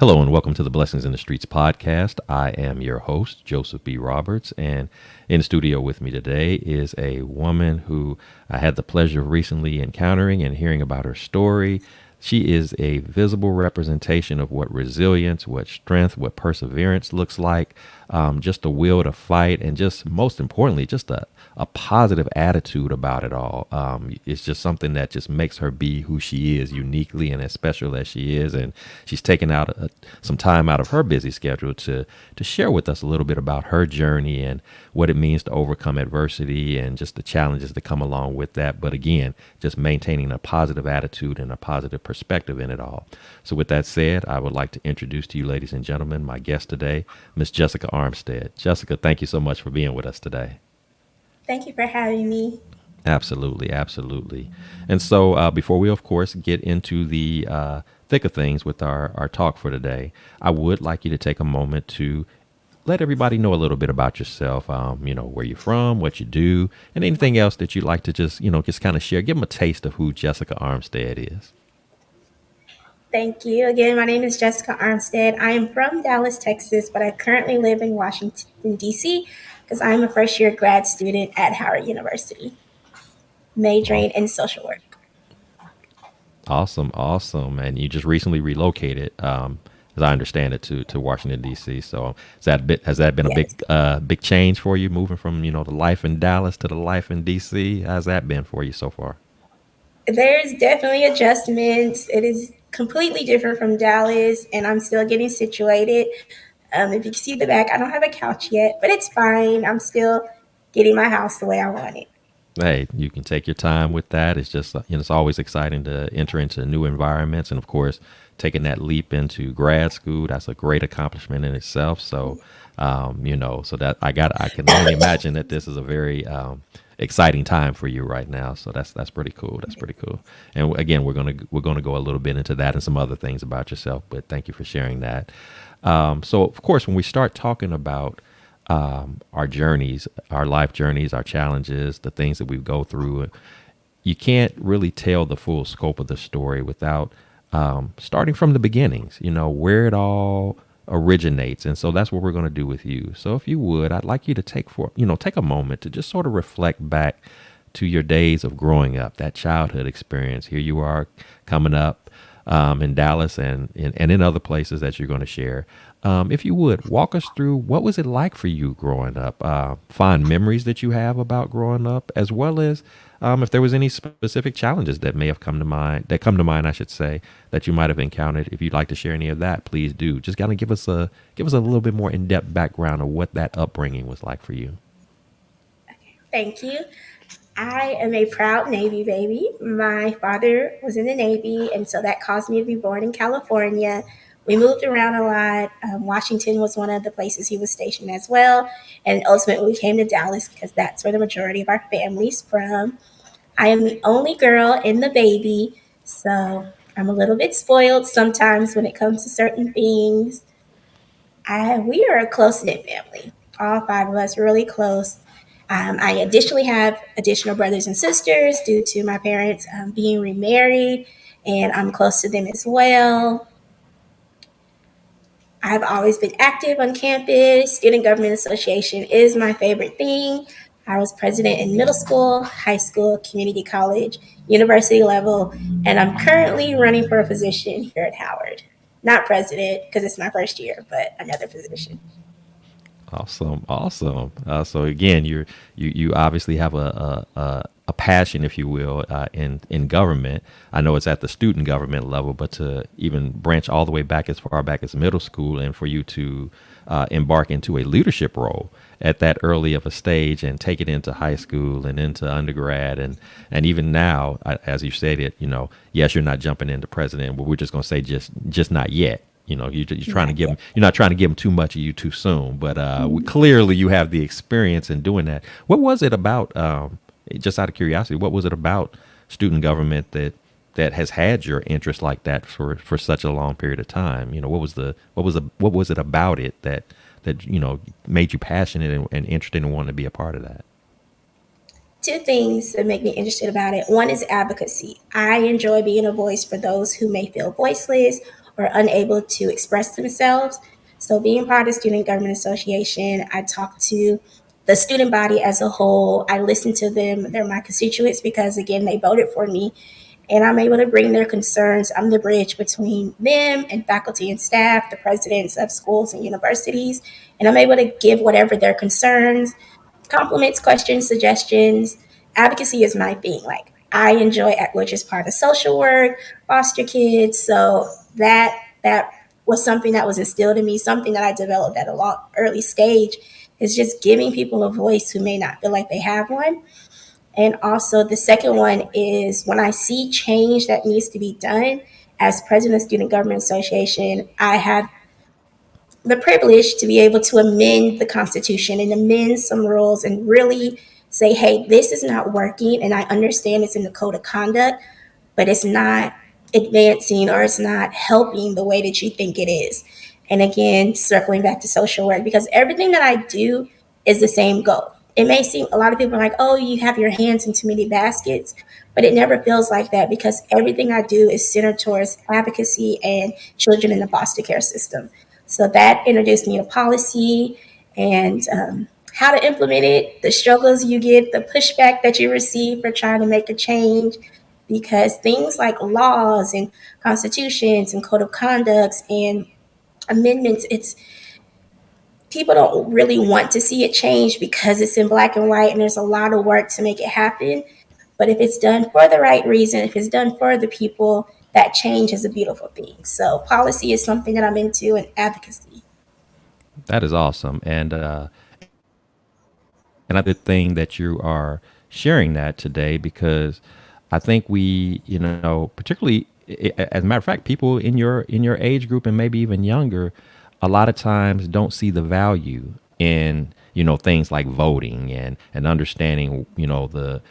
Hello and welcome to the Blessings in the Streets podcast. I am your host, Joseph B. Roberts, and in the studio with me today is a woman who I had the pleasure of recently encountering and hearing about her story. She is a visible representation of what resilience, what strength, what perseverance looks like, just a will to fight, and just most importantly, just a positive attitude about it all. It's just something that just makes her be who she is uniquely and as special as she is. And she's taken out some time out of her busy schedule to share with us a little bit about her journey and what it means to overcome adversity and just the challenges that come along with that. But again, just maintaining a positive attitude and a positive perspective in it all. So with that said, I would like to introduce to you, ladies and gentlemen, my guest today, Miss Jessica Armstead. Jessica, thank you so much for being with us today. Thank you for having me. Absolutely, absolutely. And so before we, of course, get into the thick of things with our talk for today, I would like you to take a moment to let everybody know a little bit about yourself, where you're from, what you do, and anything else that you'd like to just kind of share. Give them a taste of who Jessica Armstead is. Thank you. Again, my name is Jessica Armstead. I am from Dallas, Texas, but I currently live in Washington, D.C., because I'm a first year grad student at Howard University, Aw- majoring in social work. Awesome, awesome. And you just recently relocated, as I understand it, to Washington D.C. So has that been a Yes. big change for you, moving from the life in Dallas to the life in D.C.? How's that been for you so far? There's definitely adjustments. It is completely different from Dallas, and I'm still getting situated. If you can see the back, I don't have a couch yet, but it's fine. I'm still getting my house the way I want it. Hey, you can take your time with that. It's just, it's always exciting to enter into new environments. And of course, taking that leap into grad school, that's a great accomplishment in itself. So, so that I can only imagine that this is a very exciting time for you right now. So that's pretty cool. That's pretty cool. And again, we're gonna go a little bit into that and some other things about yourself. But thank you for sharing that. So of course, when we start talking about our journeys, our life journeys, our challenges, the things that we go through, you can't really tell the full scope of the story without starting from the beginnings, where it all originates. And so that's what we're going to do with you. So if you would, I'd like you to take a moment to just sort of reflect back to your days of growing up, that childhood experience. Here you are coming up in Dallas and in other places that you're going to share. If you would walk us through what was it like for you growing up, fond memories that you have about growing up, as well as if there was any specific challenges that may have come to mind, I should say, that you might have encountered. If you'd like to share any of that, please do. Just kind of give us a little bit more in depth background of what that upbringing was like for you. Thank you. I am a proud Navy baby. My father was in the Navy, and so that caused me to be born in California. We moved around a lot. Washington was one of the places he was stationed as well. And ultimately, we came to Dallas because that's where the majority of our family's from. I am the only girl in the baby, so I'm a little bit spoiled sometimes when it comes to certain things. We are a close knit family. All five of us are really close. I additionally have additional brothers and sisters due to my parents being remarried, and I'm close to them as well. I've always been active on campus. Student Government Association is my favorite thing. I was president in middle school, high school, community college, university level, and I'm currently running for a position here at Howard. Not president because it's my first year, but another position. Awesome, awesome. So again, you obviously have a passion, if you will, in government. I know it's at the student government level, but to even branch all the way back as far back as middle school, and for you to embark into a leadership role at that early of a stage, and take it into high school and into undergrad, and even now, as you said it, yes, you're not jumping into president, but we're just going to say just not yet. You're trying to Not give them. yet. You're not trying to give them too much of you too soon. But clearly, you have the experience in doing that. What was it about? Just out of curiosity, what was it about student government that has had your interest like that for such a long period of time? What was it about it that made you passionate and interested and wanted to be a part of that? Two things that make me interested about it. One is advocacy. I enjoy being a voice for those who may feel voiceless or unable to express themselves. So, being part of the Student Government Association, I talk to the student body as a whole. I listen to them. They're my constituents because, again, they voted for me. And I'm able to bring their concerns. I'm the bridge between them and faculty and staff, the presidents of schools and universities. And I'm able to give whatever their concerns, compliments, questions, suggestions. Advocacy is my thing. Like I enjoy which is part of social work, foster kids. So that was something that was instilled in me, something that I developed at a long early stage is just giving people a voice who may not feel like they have one. And also the second one is when I see change that needs to be done as president of Student Government Association, I have the privilege to be able to amend the Constitution and amend some rules and really say, hey, this is not working. And I understand it's in the code of conduct, but it's not advancing or it's not helping the way that you think it is. And again, circling back to social work, because everything that I do is the same goal. It may seem a lot of people are like, oh, you have your hands in too many baskets, but it never feels like that because everything I do is centered towards advocacy and children in the foster care system. So that introduced me to policy and how to implement it, the struggles you get, the pushback that you receive for trying to make a change, because things like laws and constitutions and code of conducts and amendments, it's people don't really want to see it change because it's in black and white and there's a lot of work to make it happen. But if it's done for the right reason, if it's done for the people, that change is a beautiful thing. So policy is something that I'm into and advocacy. That is awesome. And I good thing that you are sharing that today because I think we, particularly as a matter of fact, people in your age group and maybe even younger, a lot of times don't see the value in things like voting and understanding the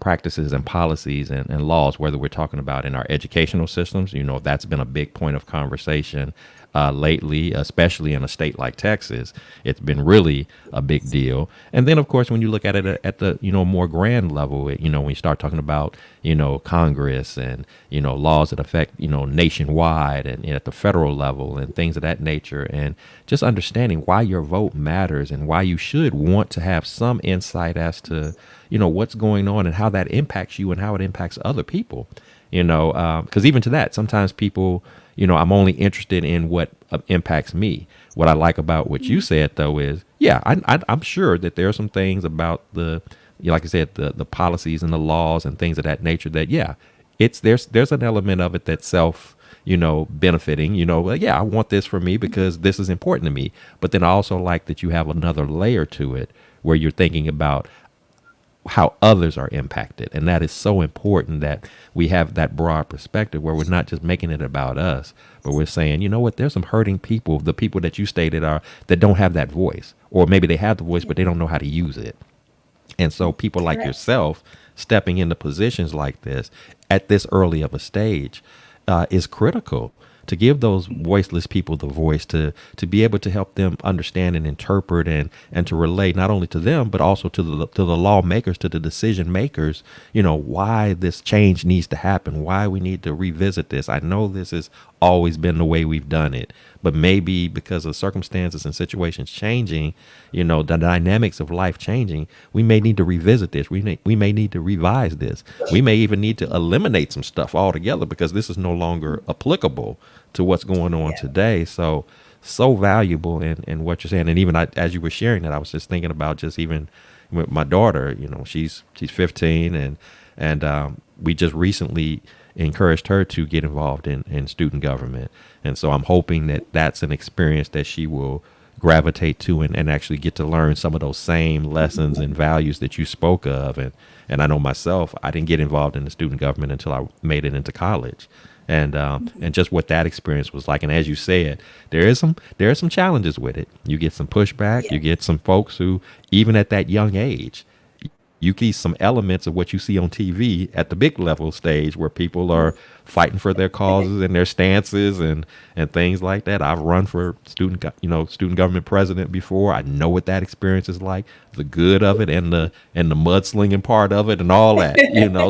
practices and policies and laws, whether we're talking about in our educational systems. That's been a big point of conversation lately, especially in a state like Texas. It's been really a big deal. And then, of course, when you look at it at the more grand level, when you start talking about Congress and laws that affect nationwide and at the federal level and things of that nature, and just understanding why your vote matters and why you should want to have some insight as to what's going on and how that impacts you and how it impacts other people. Because even to that, sometimes people, I'm only interested in what impacts me. What I like about what you said, though, is, yeah, I'm sure that there are some things about like I said, the policies and the laws and things of that nature that, yeah, there's an element of it that's self, benefiting, like, yeah, I want this for me because this is important to me. But then I also like that you have another layer to it where you're thinking about how others are impacted. And that is so important that we have that broad perspective where we're not just making it about us, but we're saying, you know what, there's some hurting people, the people that you stated are that don't have that voice, or maybe they have the voice, but they don't know how to use it. And so people like Correct. yourself stepping into positions like this at this early of a stage is critical to give those voiceless people the voice to be able to help them understand and interpret and to relate not only to them but also to the lawmakers, to the decision makers, why this change needs to happen, why we need to revisit this. I know this has always been the way we've done it, but maybe because of circumstances and situations changing, the dynamics of life changing, we may need to revisit this. We may need to revise this. We may even need to eliminate some stuff altogether because this is no longer applicable to what's going on Yeah. today. So valuable in what you're saying. And even as you were sharing that, I was just thinking about just even with my daughter. She's 15, and we just recently encouraged her to get involved in student government. And so I'm hoping that that's an experience that she will gravitate to and actually get to learn some of those same lessons and values that you spoke of. And I know myself, I didn't get involved in the student government until I made it into college. And just what that experience was like. And as you said, there are some challenges with it. You get some pushback. Yeah. You get some folks who, even at that young age, you see some elements of what you see on TV at the big level stage where people are fighting for their causes and their stances and things like that. I've run for student government president before. I know what that experience is like, the good of it and the mudslinging part of it and all that.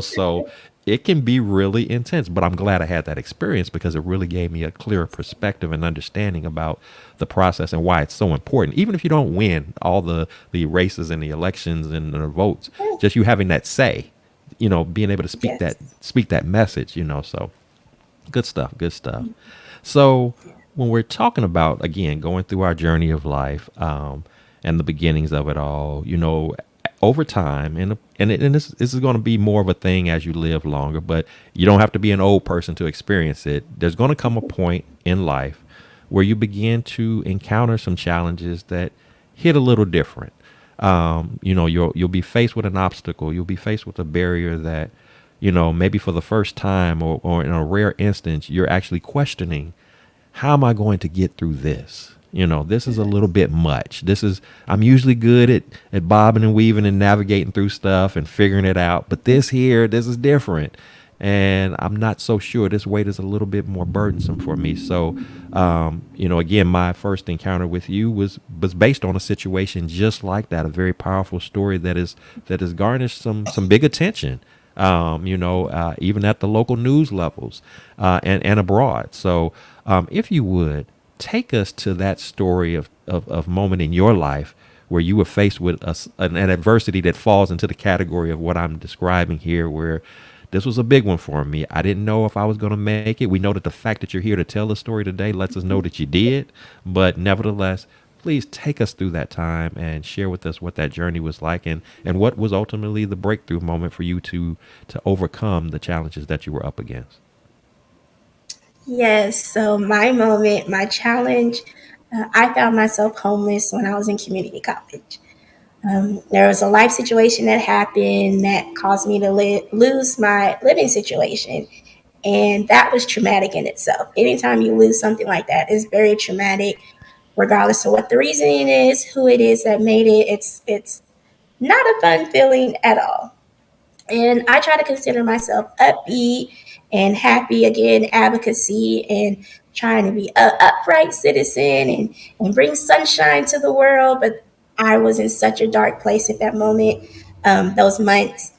So it can be really intense. But I'm glad I had that experience because it really gave me a clearer perspective and understanding about the process and why it's so important. Even if you don't win all the races and the elections and the votes, just you having that say, being able to Yes. speak that message, so good stuff, good stuff. So when we're talking about again going through our journey of life, and the beginnings of it all, over time, and this is going to be more of a thing as you live longer, but you don't have to be an old person to experience it. There's going to come a point in life where you begin to encounter some challenges that hit a little different. You'll be faced with an obstacle. You'll be faced with a barrier that, maybe for the first time, or in a rare instance, you're actually questioning, how am I going to get through this? This is a little bit much. I'm usually good at bobbing and weaving and navigating through stuff and figuring it out. But this is different. And I'm not so sure. This weight is a little bit more burdensome for me. So, again, my first encounter with you was based on a situation just like that, a very powerful story that has garnished some big attention. Even at the local news levels, and abroad. So, if you would take us to that story of moment in your life where you were faced with an adversity that falls into the category of what I'm describing here, where this was a big one for me. I didn't know if I was going to make it. We know that the fact that you're here to tell the story today lets us know that you did. But nevertheless, please take us through that time and share with us what that journey was like, and what was ultimately the breakthrough moment for you to overcome the challenges that you were up against. Yes. So my moment, my challenge, I found myself homeless when I was in community college. There was a life situation that happened that caused me to lose my living situation. And that was traumatic in itself. Anytime you lose something like that, it's very traumatic, regardless of what the reasoning is, who it is that made it. It's not a fun feeling at all. And I try to consider myself upbeat and happy again, advocacy and trying to be an upright citizen and bring sunshine to the world. But I was in such a dark place at that moment, those months.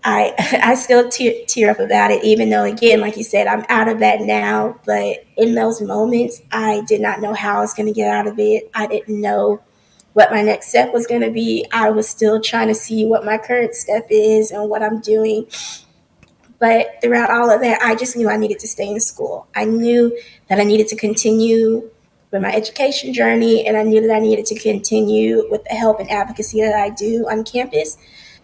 I I still tear up about it, even though again, like you said, I'm out of that now. But in those moments, I did not know how I was going to get out of it. I didn't know what my next step was going to be. I was still trying to see what my current step is and what I'm doing. But throughout all of that, I just knew I needed to stay in school. I knew that I needed to continue with my education journey, and I knew that I needed to continue with the help and advocacy that I do on campus.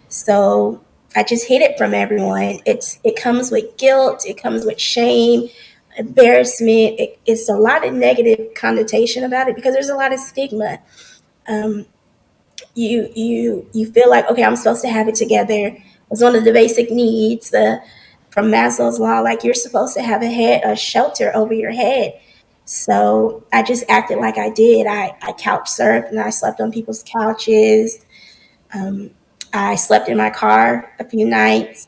So I just hid it from everyone. It comes with guilt, it comes with shame, embarrassment. It's a lot of negative connotation about it because there's a lot of stigma. Um, you feel like, okay, I'm supposed to have it together. It's one of the basic needs. From Maslow's law, like you're supposed to have a shelter over your head. So I just acted like I did. I couch surfed and I slept on people's couches. Um, I slept in my car a few nights.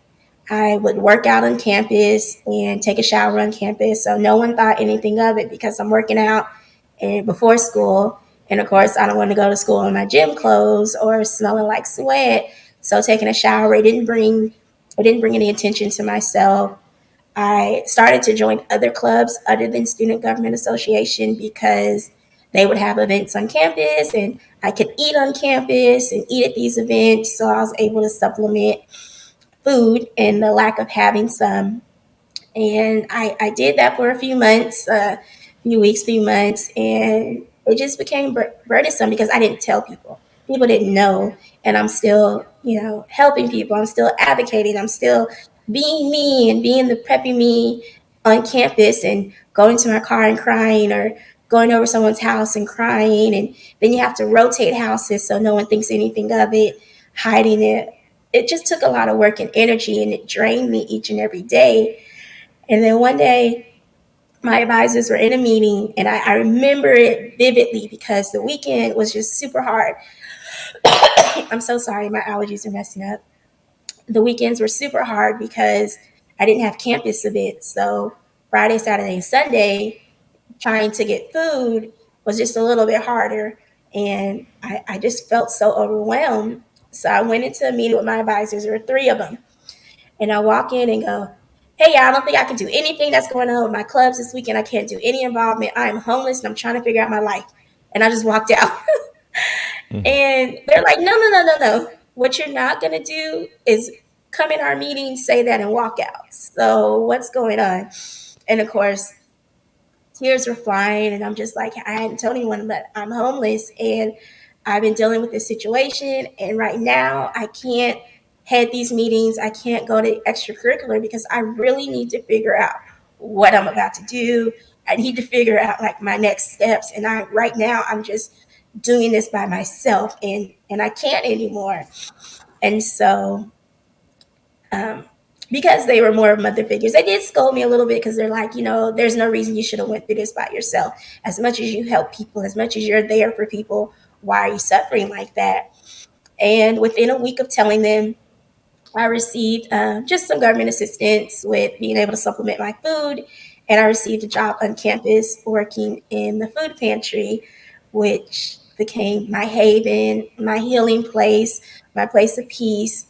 I would work out on campus and take a shower on campus. So no one thought anything of it because I'm working out and before school. And of course, I don't want to go to school in my gym clothes or smelling like sweat. So taking a shower, it didn't bring any attention to myself. I started to join other clubs other than Student Government Association because they would have events on campus and I could eat on campus and eat at these events. So I was able to supplement food and the lack of having some. And I did that for a few months, few weeks, few months, and it just became burdensome because I didn't tell people. People didn't know, and I'm still, helping people. I'm still advocating. I'm still being me and being the preppy me on campus and going to my car and crying or going over someone's house and crying. And then you have to rotate houses so no one thinks anything of it, hiding it. It just took a lot of work and energy, and it drained me each and every day. And then one day, my advisors were in a meeting, and I remember it vividly because the weekend was just super hard. I'm so sorry, my allergies are messing up. The weekends were super hard because I didn't have campus events. So Friday, Saturday, and Sunday, trying to get food was just a little bit harder. And I just felt so overwhelmed. So I went into a meeting with my advisors. There were three of them. And I walk in and go, hey, yeah, I don't think I can do anything that's going on with my clubs this weekend. I can't do any involvement. I am homeless and I'm trying to figure out my life. And I just walked out. Mm. And they're like, no, no, no, no, no. What you're not going to do is come in our meeting, say that, and walk out. So what's going on? And of course, tears were flying. And I'm just like, I hadn't told anyone that I'm homeless. And I've been dealing with this situation. And right now, I can't head these meetings. I can't go to extracurricular because I really need to figure out what I'm about to do. I need to figure out like my next steps. And I right now I'm just doing this by myself and I can't anymore. And so um, because they were more mother figures, they did scold me a little bit because they're like, there's no reason you should have went through this by yourself. As much as you help people, as much as you're there for people, why are you suffering like that? And within a week of telling them, I received just some government assistance with being able to supplement my food. And I received a job on campus working in the food pantry, which became my haven, my healing place, my place of peace.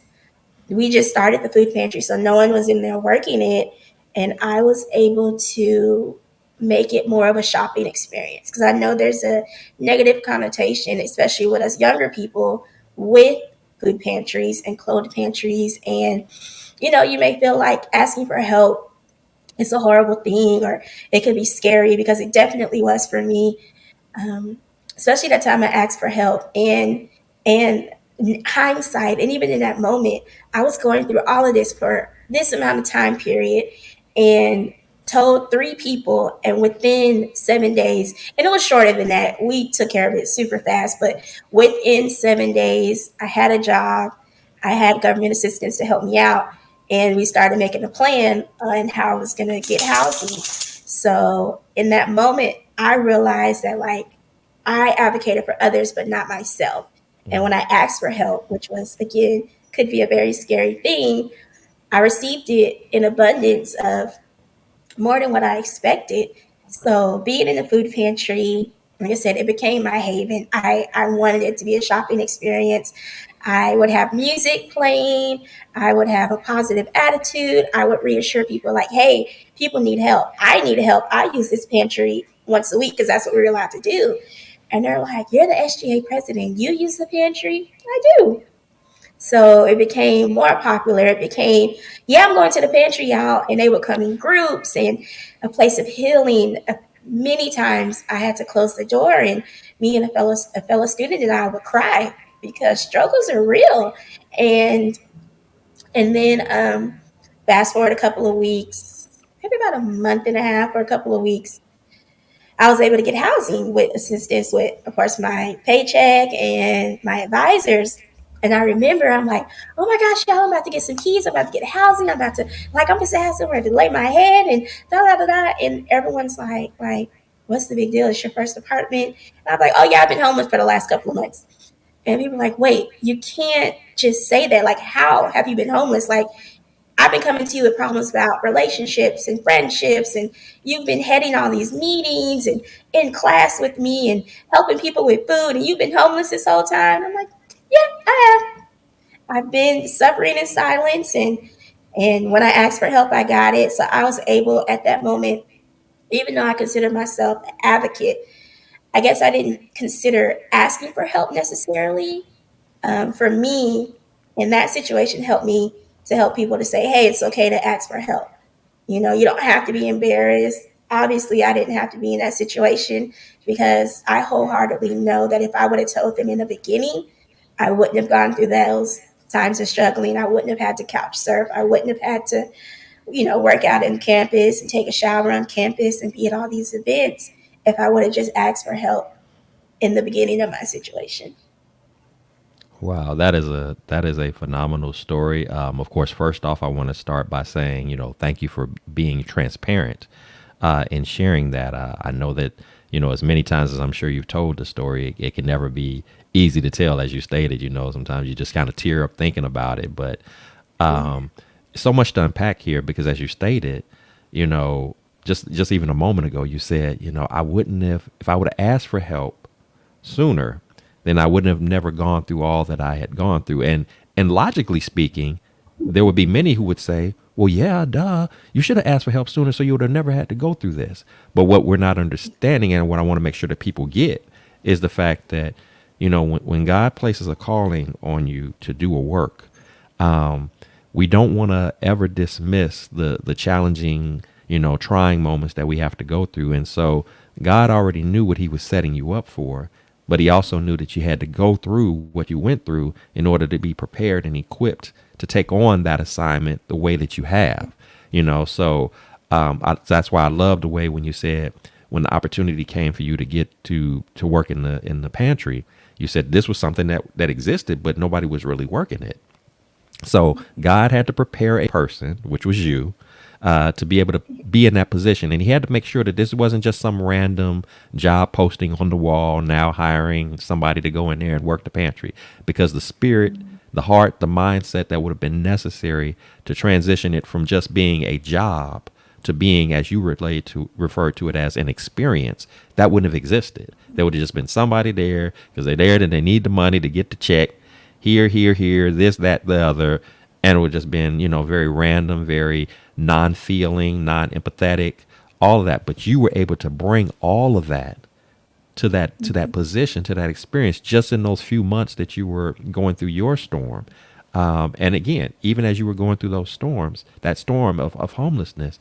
We just started the food pantry, so no one was in there working it. And I was able to make it more of a shopping experience because I know there's a negative connotation, especially with us younger people, with food pantries and clothed pantries. And, you may feel like asking for help is a horrible thing or it could be scary because it definitely was for me, um, especially that time I asked for help. And hindsight, and even in that moment, I was going through all of this for this amount of time period, and told three people, and within 7 days, and it was shorter than that. We took care of it super fast, but within 7 days, I had a job. I had government assistance to help me out, and we started making a plan on how I was going to get housing. So in that moment, I realized that like I advocated for others, but not myself. And Mm. when I asked for help, which was again could be a very scary thing, I received it in abundance of more than what I expected. So being in the food pantry, like I said, it became my haven. I wanted it to be a shopping experience. I would have music playing. I would have a positive attitude. I would reassure people like, hey, people need help. I need help. I use this pantry once a week because that's what we were allowed to do. And they're like, you're the SGA president. You use the pantry? I do. So it became more popular. It became, yeah, I'm going to the pantry, y'all. And they would come in groups and a place of healing. Many times I had to close the door, and me and a fellow student and I would cry because struggles are real. And and then fast forward a couple of weeks, maybe about a month and a half or a couple of weeks, I was able to get housing with assistance with, of course, my paycheck and my advisors. And I remember I'm like, oh my gosh, y'all, I'm about to get some keys. I'm about to get housing. I'm about to, like, I'm supposed to have somewhere to lay my head and da da da da. And everyone's like, what's the big deal? It's your first apartment. And I'm like, oh yeah, I've been homeless for the last couple of months. And people are like, wait, you can't just say that. Like, how have you been homeless? Like, I've been coming to you with problems about relationships and friendships, and you've been heading all these meetings and in class with me and helping people with food, and you've been homeless this whole time. I'm like, yeah, I have. I've been suffering in silence, and when I asked for help, I got it. So I was able at that moment, even though I consider myself an advocate, I guess I didn't consider asking for help necessarily. For me, in that situation, helped me to help people to say, hey, it's okay to ask for help. You don't have to be embarrassed. Obviously, I didn't have to be in that situation because I wholeheartedly know that if I would have told them in the beginning, I wouldn't have gone through those times of struggling. I wouldn't have had to couch surf. I wouldn't have had to, work out in campus and take a shower on campus and be at all these events if I would have just asked for help in the beginning of my situation. Wow, that is a phenomenal story. Of course, first off, I want to start by saying, thank you for being transparent and sharing that. I know that, as many times as I'm sure you've told the story, it can never be easy to tell, as you stated. Sometimes you just kind of tear up thinking about it, but Yeah. so much to unpack here because, as you stated, you know, just even a moment ago, you said, I wouldn't have if I would have asked for help sooner, then I wouldn't have never gone through all that I had gone through. And logically speaking, there would be many who would say, well, yeah, duh, you should have asked for help sooner so you would have never had to go through this. But what we're not understanding, and what I want to make sure that people get, is the fact that, when God places a calling on you to do a work, um, we don't want to ever dismiss the challenging, trying moments that we have to go through. And so God already knew what he was setting you up for, but he also knew that you had to go through what you went through in order to be prepared and equipped to take on that assignment the way that you have, so that's why I love the way when you said, when the opportunity came for you to get to work in the pantry, you said this was something that existed, but nobody was really working it. So God had to prepare a person, which was you, to be able to be in that position. And he had to make sure that this wasn't just some random job posting on the wall, now hiring somebody to go in there and work the pantry, because the spirit, the heart, the mindset that would have been necessary to transition it from just being a job to being, as you refer to it as an experience, that wouldn't have existed. There would have just been somebody there because they're there and they need the money to get the check, here, this, that, the other. And it would just been, very random, very non-feeling, non-empathetic, all of that. But you were able to bring all of that to that position, to that experience, just in those few months that you were going through your storm. And again, even as you were going through those storms, that storm of homelessness,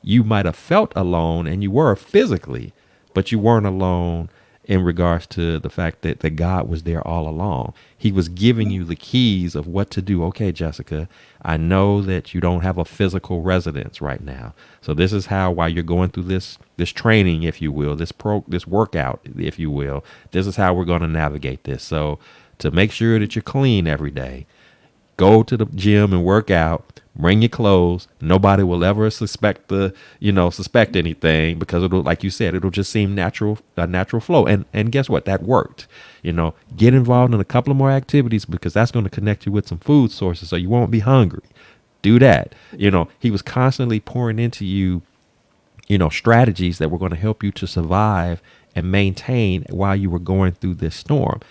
you might have felt alone, and you were physically, but you weren't alone in regards to the fact that God was there all along. He was giving you the keys of what to do. Okay, Jessica, I know that you don't have a physical residence right now. So this is how, while you're going through this training, if you will, this workout, if you will, this is how we're going to navigate this. So to make sure that you're clean every day, go to the gym and work out, bring your clothes. Nobody will ever suspect anything, because it'll, like you said, it'll just seem a natural flow. And guess what? That worked. Get involved in a couple of more activities, because that's going to connect you with some food sources so you won't be hungry. Do that. He was constantly pouring into you, strategies that were going to help you to survive and maintain while you were going through this storm.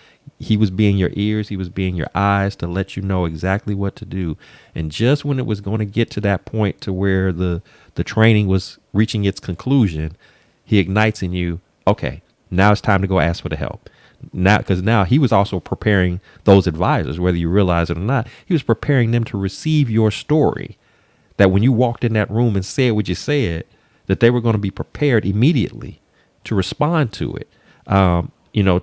He was being your ears, he was being your eyes to let you know exactly what to do. And just when it was going to get to that point to where the training was reaching its conclusion, he ignites in you, okay, now it's time to go ask for the help. Now he was also preparing those advisors, whether you realize it or not, he was preparing them to receive your story. That when you walked in that room and said what you said, that they were going to be prepared immediately to respond to it.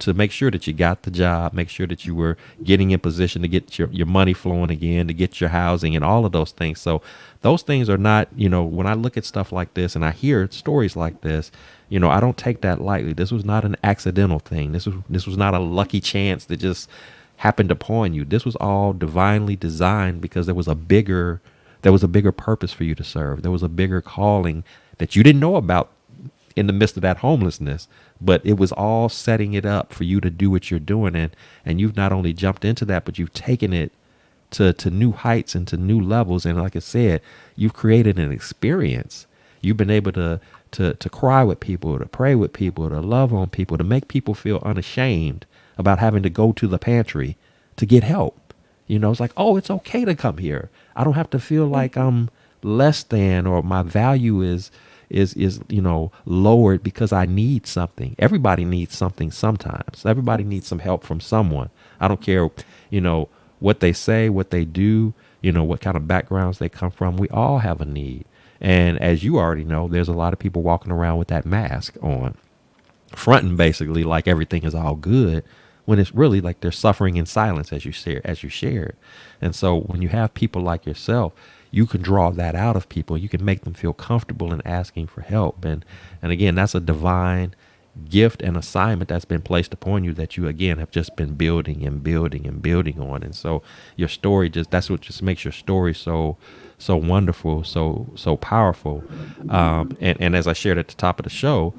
To make sure that you got the job, make sure that you were getting in position to get your money flowing again, to get your housing and all of those things. So those things are not, when I look at stuff like this and I hear stories like this, I don't take that lightly. This was not an accidental thing. This was not a lucky chance that just happened upon you. This was all divinely designed, because there was a bigger purpose for you to serve. There was a bigger calling that you didn't know about in the midst of that homelessness, but it was all setting it up for you to do what you're doing. And you've not only jumped into that, but you've taken it to new heights and to new levels. And like I said, you've created an experience. You've been able to cry with people, to pray with people, to love on people, to make people feel unashamed about having to go to the pantry to get help. It's like, oh, it's okay to come here. I don't have to feel like I'm less than, or my value is lowered because I need something. Everybody needs something sometimes. Everybody needs some help from someone. I don't care, what they say, what they do, what kind of backgrounds they come from. We all have a need. And as you already know, there's a lot of people walking around with that mask on, fronting basically like everything is all good, when it's really like they're suffering in silence, as you shared. And so when you have people like yourself, you can draw that out of people. You can make them feel comfortable in asking for help. And again, that's a divine gift and assignment that's been placed upon you, that you, again, have just been building and building and building on. And so your story, that's what just makes your story so wonderful, so powerful. And as I shared at the top of the show,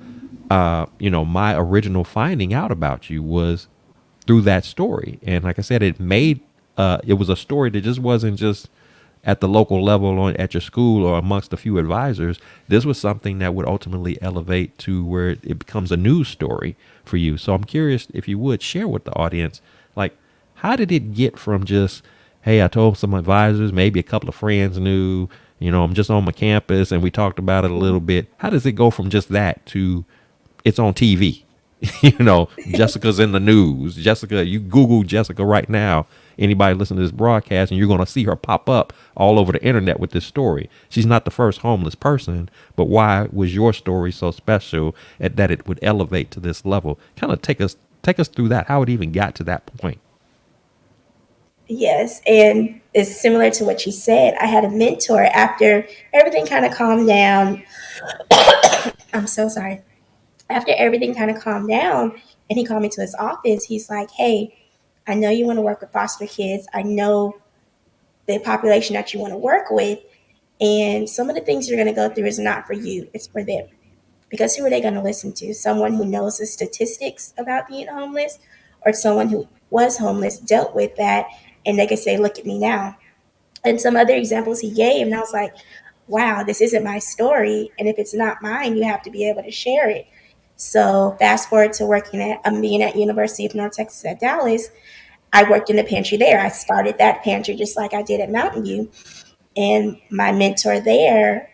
my original finding out about you was through that story. And like I said, it was a story that just wasn't just at the local level or at your school or amongst a few advisors. This was something that would ultimately elevate to where it becomes a news story for you. So I'm curious if you would share with the audience, like, how did it get from just, hey, I told some advisors, maybe a couple of friends knew, I'm just on my campus and we talked about it a little bit. How does it go from just that to it's on TV? Jessica's in the news. Jessica, you Google Jessica right now. Anybody listen to this broadcast, and you're going to see her pop up all over the internet with this story. She's not the first homeless person, but why was your story so special that it would elevate to this level? Kind of take us through that. How it even got to that point. Yes, and it's similar to what you said. I had a mentor after everything kind of calmed down. I'm so sorry. After everything kind of calmed down, and he called me to his office, he's like, "Hey, I know you want to work with foster kids. I know the population that you want to work with, and some of the things you're going to go through is not for you, it's for them. Because who are they going to listen to? Someone who knows the statistics about being homeless, or someone who was homeless, dealt with that, and they can say, look at me now." And some other examples he gave, and I was like, wow, this isn't my story. And if it's not mine, you have to be able to share it. So fast forward to working at being at University of North Texas at Dallas, I worked in the pantry there. I started that pantry just like I did at Mountain View. And my mentor there,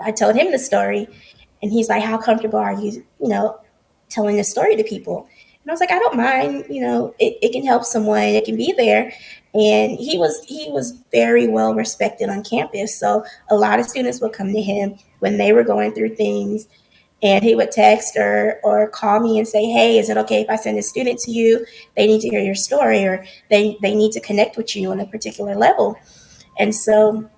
I told him the story, and he's like, "How comfortable are you, telling the story to people?" And I was like, "I don't mind. It can help someone. It can be there." And he was very well respected on campus. So a lot of students would come to him when they were going through things, and he would text or call me and say, "Hey, is it okay if I send a student to you? They need to hear your story, or they need to connect with you on a particular level." And so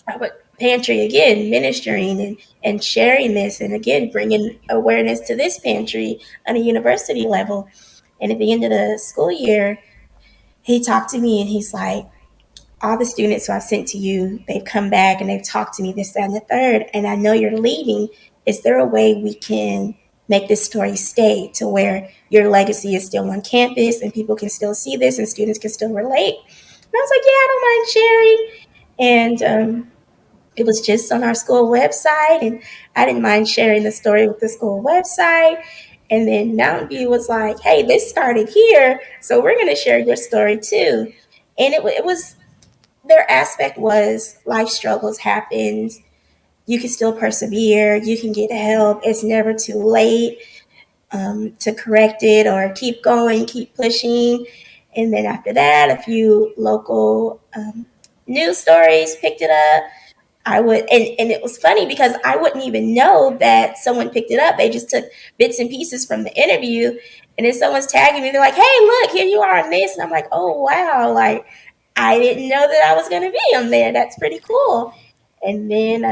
I would pantry again, ministering and sharing this, and again bringing awareness to this pantry on a university level. And at the end of the school year, he talked to me and he's like, "All the students who I've sent to you, they've come back and they've talked to me this, that, and the third. And I know you're leaving. Is there a way we can make this story stay to where your legacy is still on campus and people can still see this and students can still relate?" And I was like, "Yeah, I don't mind sharing." And it was just on our school website, and I didn't mind sharing the story with the school website. And then Mountain View was like, "Hey, this started here, so we're going to share your story too." And it was their aspect was life struggles happened. You can still persevere. You can get help. It's never too late to correct it or keep going, keep pushing. And then after that, a few local news stories picked it up. I would, and it was funny because I wouldn't even know that someone picked it up. They just took bits and pieces from the interview, and then someone's tagging me. They're like, "Hey, look, here you are on this," and I'm like, "Oh wow!" Like I didn't know that I was going to be on there. That's pretty cool. And then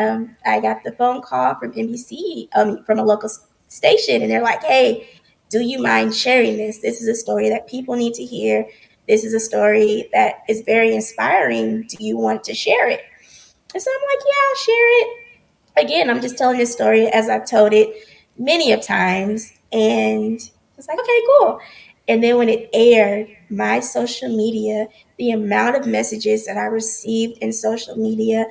I got the phone call from NBC, from a local station, and they're like, "Hey, do you mind sharing this? This is a story that people need to hear. This is a story that is very inspiring. Do you want to share it?" And so I'm like, "Yeah, I'll share it." Again, I'm just telling this story as I've told it many of times. And it's like, okay, cool. And then when it aired, my social media, the amount of messages that I received in social media,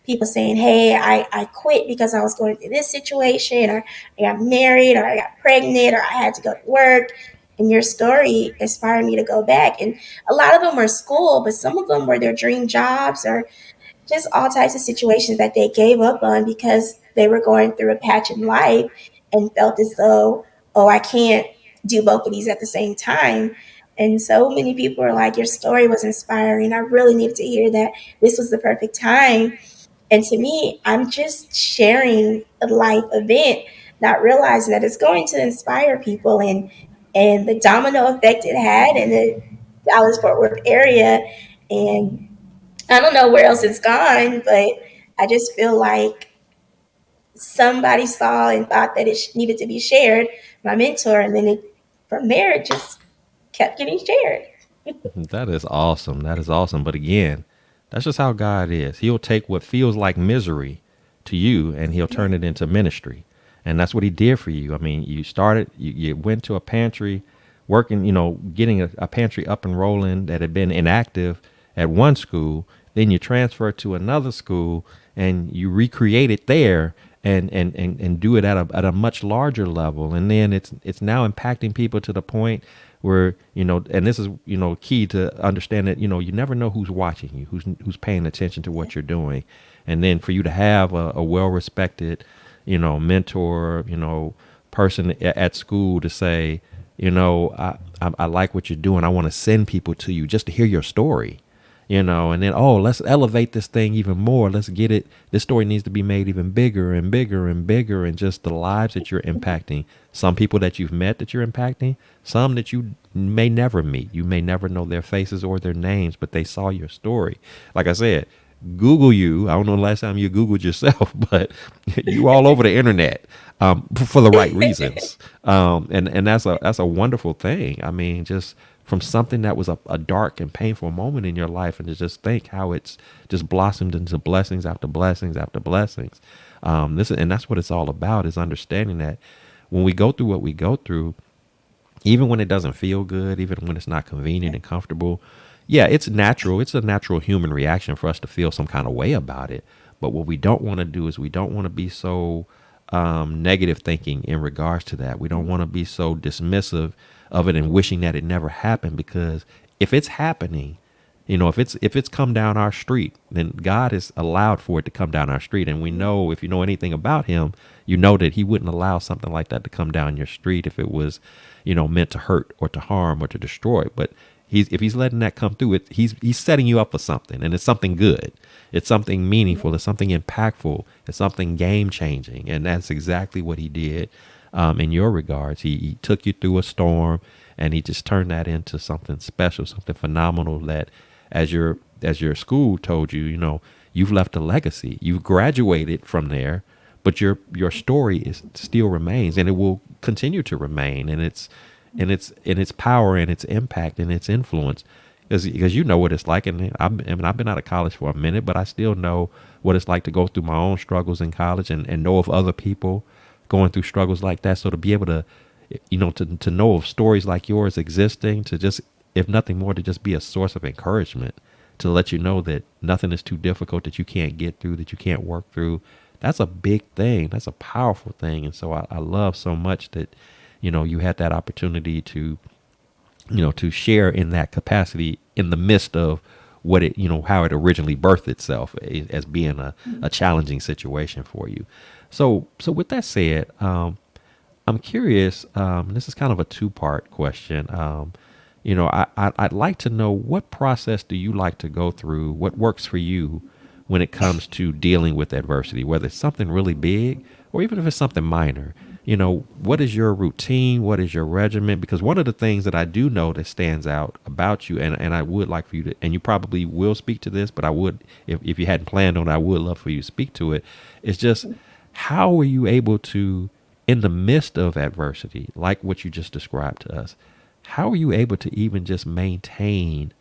people saying, "Hey, I quit because I was going through this situation, or I got married, or I got pregnant, or I had to go to work. And your story inspired me to go back." And a lot of them were school, but some of them were their dream jobs, or just all types of situations that they gave up on because they were going through a patch in life and felt as though, oh, I can't do both of these at the same time. And so many people were like, "Your story was inspiring. I really needed to hear that. This was the perfect time." And to me, I'm just sharing a life event, not realizing that it's going to inspire people, and the domino effect it had in the Dallas Fort Worth area. And I don't know where else it's gone, but I just feel like somebody saw and thought that it needed to be shared, my mentor, and then from there it just kept getting shared. That is awesome. That is awesome. But again, that's just how God is. He'll take what feels like misery to you and he'll turn it into ministry. And that's what he did for you. I mean, you went to a pantry working, getting a pantry up and rolling that had been inactive at one school. Then you transfer to another school and you recreate it there and do it at a much larger level. And then it's now impacting people to the point where and this is key to understand that you never know who's watching you, who's paying attention to what you're doing, and then for you to have a well respected mentor, person at school to say, I like what you're doing. I want to send people to you just to hear your story, and then, oh, let's elevate this thing even more. Let's get it. This story needs to be made even bigger and bigger and bigger, and just the lives that you're impacting. Some people that you've met that you're impacting, some that you may never meet. You may never know their faces or their names, but they saw your story. Like I said, Google you. I don't know the last time you Googled yourself, but you all over the internet, for the right reasons. And that's a wonderful thing. I mean, just from something that was a dark and painful moment in your life, and to just think how it's just blossomed into blessings after blessings after blessings. And that's what it's all about, is understanding that when we go through what we go through, even when it doesn't feel good, even when it's not convenient and comfortable. Yeah, it's natural. It's a natural human reaction for us to feel some kind of way about it. But what we don't want to do is we don't want to be so negative thinking in regards to that. We don't want to be so dismissive of it and wishing that it never happened, because if it's happening, if it's come down our street, then God has allowed for it to come down our street. And we know, if you know anything about him, you know that he wouldn't allow something like that to come down your street if it was, meant to hurt or to harm or to destroy. But if he's letting that come through it, he's setting you up for something, and it's something good. It's something meaningful. It's something impactful. It's something game changing. And that's exactly what he did in your regards. He took you through a storm, and he just turned that into something special, something phenomenal that, as your school told you, you've left a legacy. You've graduated from there, but your story is still remains, and it will continue to remain, and its power and its impact and its influence, because you know what it's like. And I've been out of college for a minute, but I still know what it's like to go through my own struggles in college, and know of other people going through struggles like that. So to be able to, to know of stories like yours existing, to just, if nothing more, to just be a source of encouragement, to let you know that nothing is too difficult that you can't get through, that you can't work through. That's a big thing. That's a powerful thing. And so I love so much that, you had that opportunity to, to share in that capacity in the midst of what it, how it originally birthed itself, as being a challenging situation for you. So with that said, I'm curious. This is kind of a two-part question. I'd like to know, what process do you like to go through? What works for you when it comes to dealing with adversity, whether it's something really big or even if it's something minor? What is your routine? What is your regimen? Because one of the things that I do know that stands out about you, and I would like for you to, and you probably will speak to this, but I would, if you hadn't planned on it, I would love for you to speak to it. It's just, how are you able to, in the midst of adversity, like what you just described to us, how are you able to even just maintain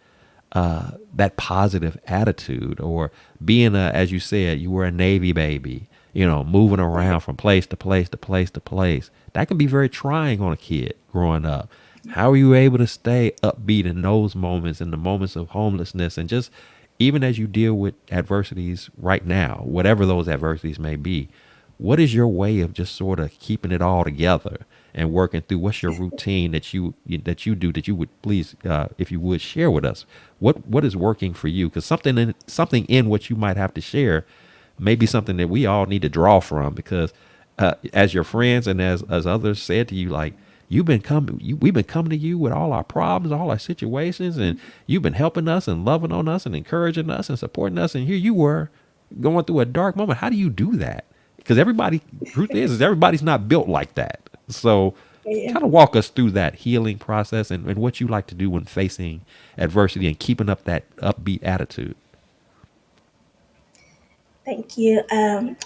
that positive attitude, or being as you said, you were a Navy baby, moving around from place to place to place to place. That can be very trying on a kid growing up. How are you able to stay upbeat in those moments, in the moments of homelessness, and just even as you deal with adversities right now, whatever those adversities may be? What is your way of just sort of keeping it all together and working through? What's your routine that you do, that you would please, if you would share with us? What is working for you? Because something in what you might have to share may be something that we all need to draw from. Because as your friends and as others said to you, like, we've been coming to you with all our problems, all our situations, and you've been helping us and loving on us and encouraging us and supporting us. And here you were going through a dark moment. How do you do that? Because truth is everybody's not built like that. So Yeah. kind of walk us through that healing process, and what you like to do when facing adversity and keeping up that upbeat attitude. Thank you.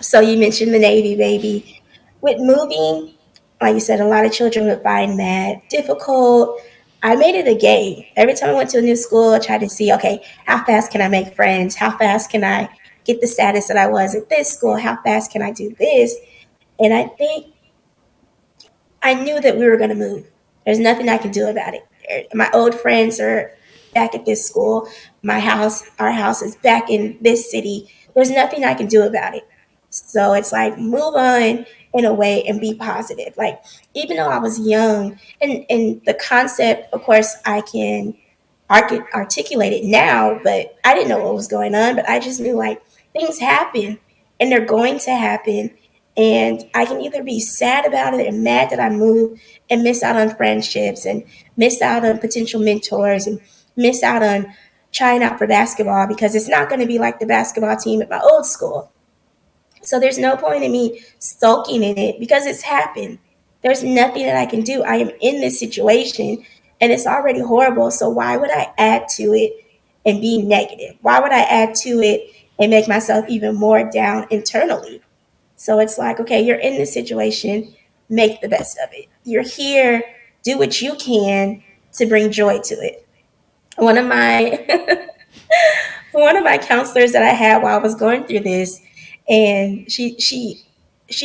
So you mentioned the Navy baby. With moving, like you said, a lot of children would find that difficult. I made it a game. Every time I went to a new school, I tried to see, okay, how fast can I make friends? How fast can I get the status that I was at this school? How fast can I do this? And I think I knew that we were going to move. There's nothing I can do about it. My old friends are back at this school. Our house is back in this city. There's nothing I can do about it. So it's like, move on in a way and be positive. Like, even though I was young, and the concept, of course, I could articulate it now, but I didn't know what was going on. But I just knew, like, things happen and they're going to happen. And I can either be sad about it and mad that I moved and miss out on friendships and miss out on potential mentors and miss out on trying out for basketball because it's not going to be like the basketball team at my old school. So there's no point in me sulking in it because it's happened. There's nothing that I can do. I am in this situation and it's already horrible. So why would I add to it and be negative? Why would I add to it and make myself even more down internally? So it's like, okay, you're in this situation, make the best of it. You're here, do what you can to bring joy to it. One of my one of my counselors that I had while I was going through this, and she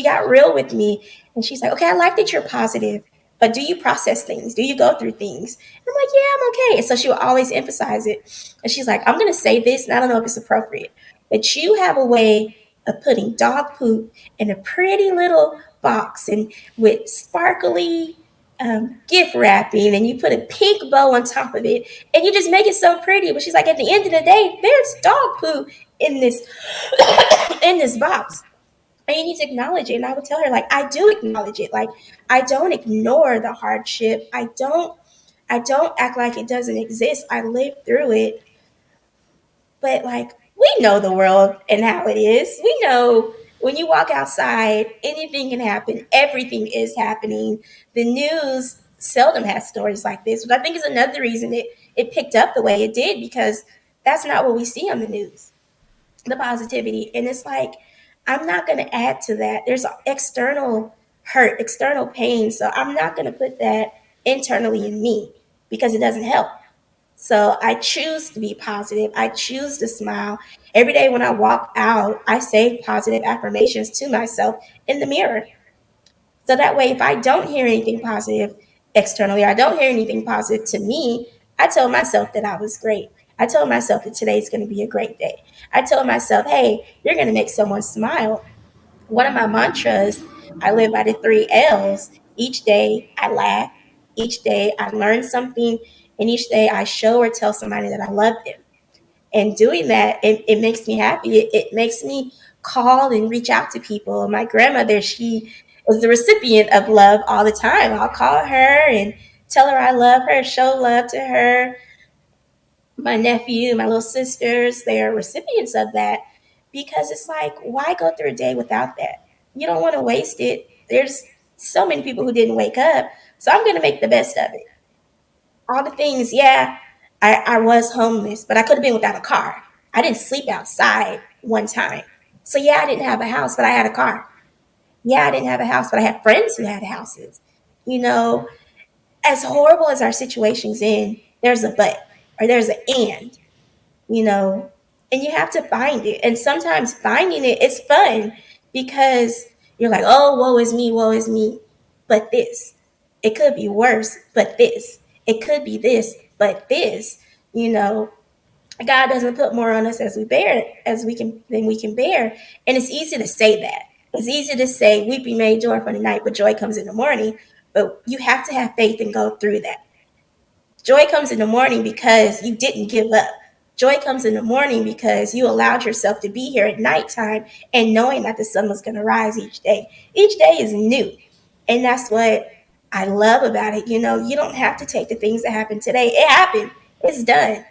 got real with me, and she's like, "Okay, I like that you're positive, but do you process things? Do you go through things?" And I'm like, "Yeah, I'm okay." And so she will always emphasize it, and she's like, "I'm going to say this, and I don't know if it's appropriate, but you have a way of putting dog poop in a pretty little box and with sparkly." Gift wrapping, and you put a pink bow on top of it, and you just make it so pretty. But she's like, at the end of the day, there's dog poo in this in this box, and you need to acknowledge it. And I would tell her, like, I do acknowledge it. Like, I don't ignore the hardship. I don't act like it doesn't exist. I live through it. But, like, we know the world and how it is. We know when you walk outside, anything can happen. Everything is happening. The news seldom has stories like this, which I think is another reason it picked up the way it did, because that's not what we see on the news, the positivity. And it's like, I'm not going to add to that. There's external hurt, external pain. So I'm not going to put that internally in me because it doesn't help. So I choose to be positive. I choose to smile. Every day when I walk out, I say positive affirmations to myself in the mirror. So that way, if I don't hear anything positive externally, or I don't hear anything positive to me, I tell myself that I was great. I told myself that today's going to be a great day. I told myself, hey, you're going to make someone smile. One of my mantras, I live by the three L's. Each day I laugh. Each day I learn something. And each day I show or tell somebody that I love them. And doing that, it makes me happy. It makes me call and reach out to people. My grandmother, she was the recipient of love all the time. I'll call her and tell her I love her, show love to her. My nephew, my little sisters, they're recipients of that, because it's like, why go through a day without that? You don't want to waste it. There's so many people who didn't wake up. So I'm going to make the best of it. All the things, yeah, I was homeless, but I could have been without a car. I didn't sleep outside one time. So yeah, I didn't have a house, but I had a car. Yeah, I didn't have a house, but I had friends who had houses. You know, as horrible as our situation's in, there's a but, or there's an and, you know, and you have to find it. And sometimes finding it is fun because you're like, oh, woe is me. But this, it could be worse, but this, it could be this, but this, you know, God doesn't put more on us as we bear, as we can, than we can bear. And it's easy to say that. It's easy to say, weeping may endure for the night, but joy comes in the morning. But you have to have faith and go through that. Joy comes in the morning because you didn't give up. Joy comes in the morning because you allowed yourself to be here at nighttime and knowing that the sun was going to rise each day. Each day is new. And that's what I love about it. You know, you don't have to take the things that happen today. It happened. It's done.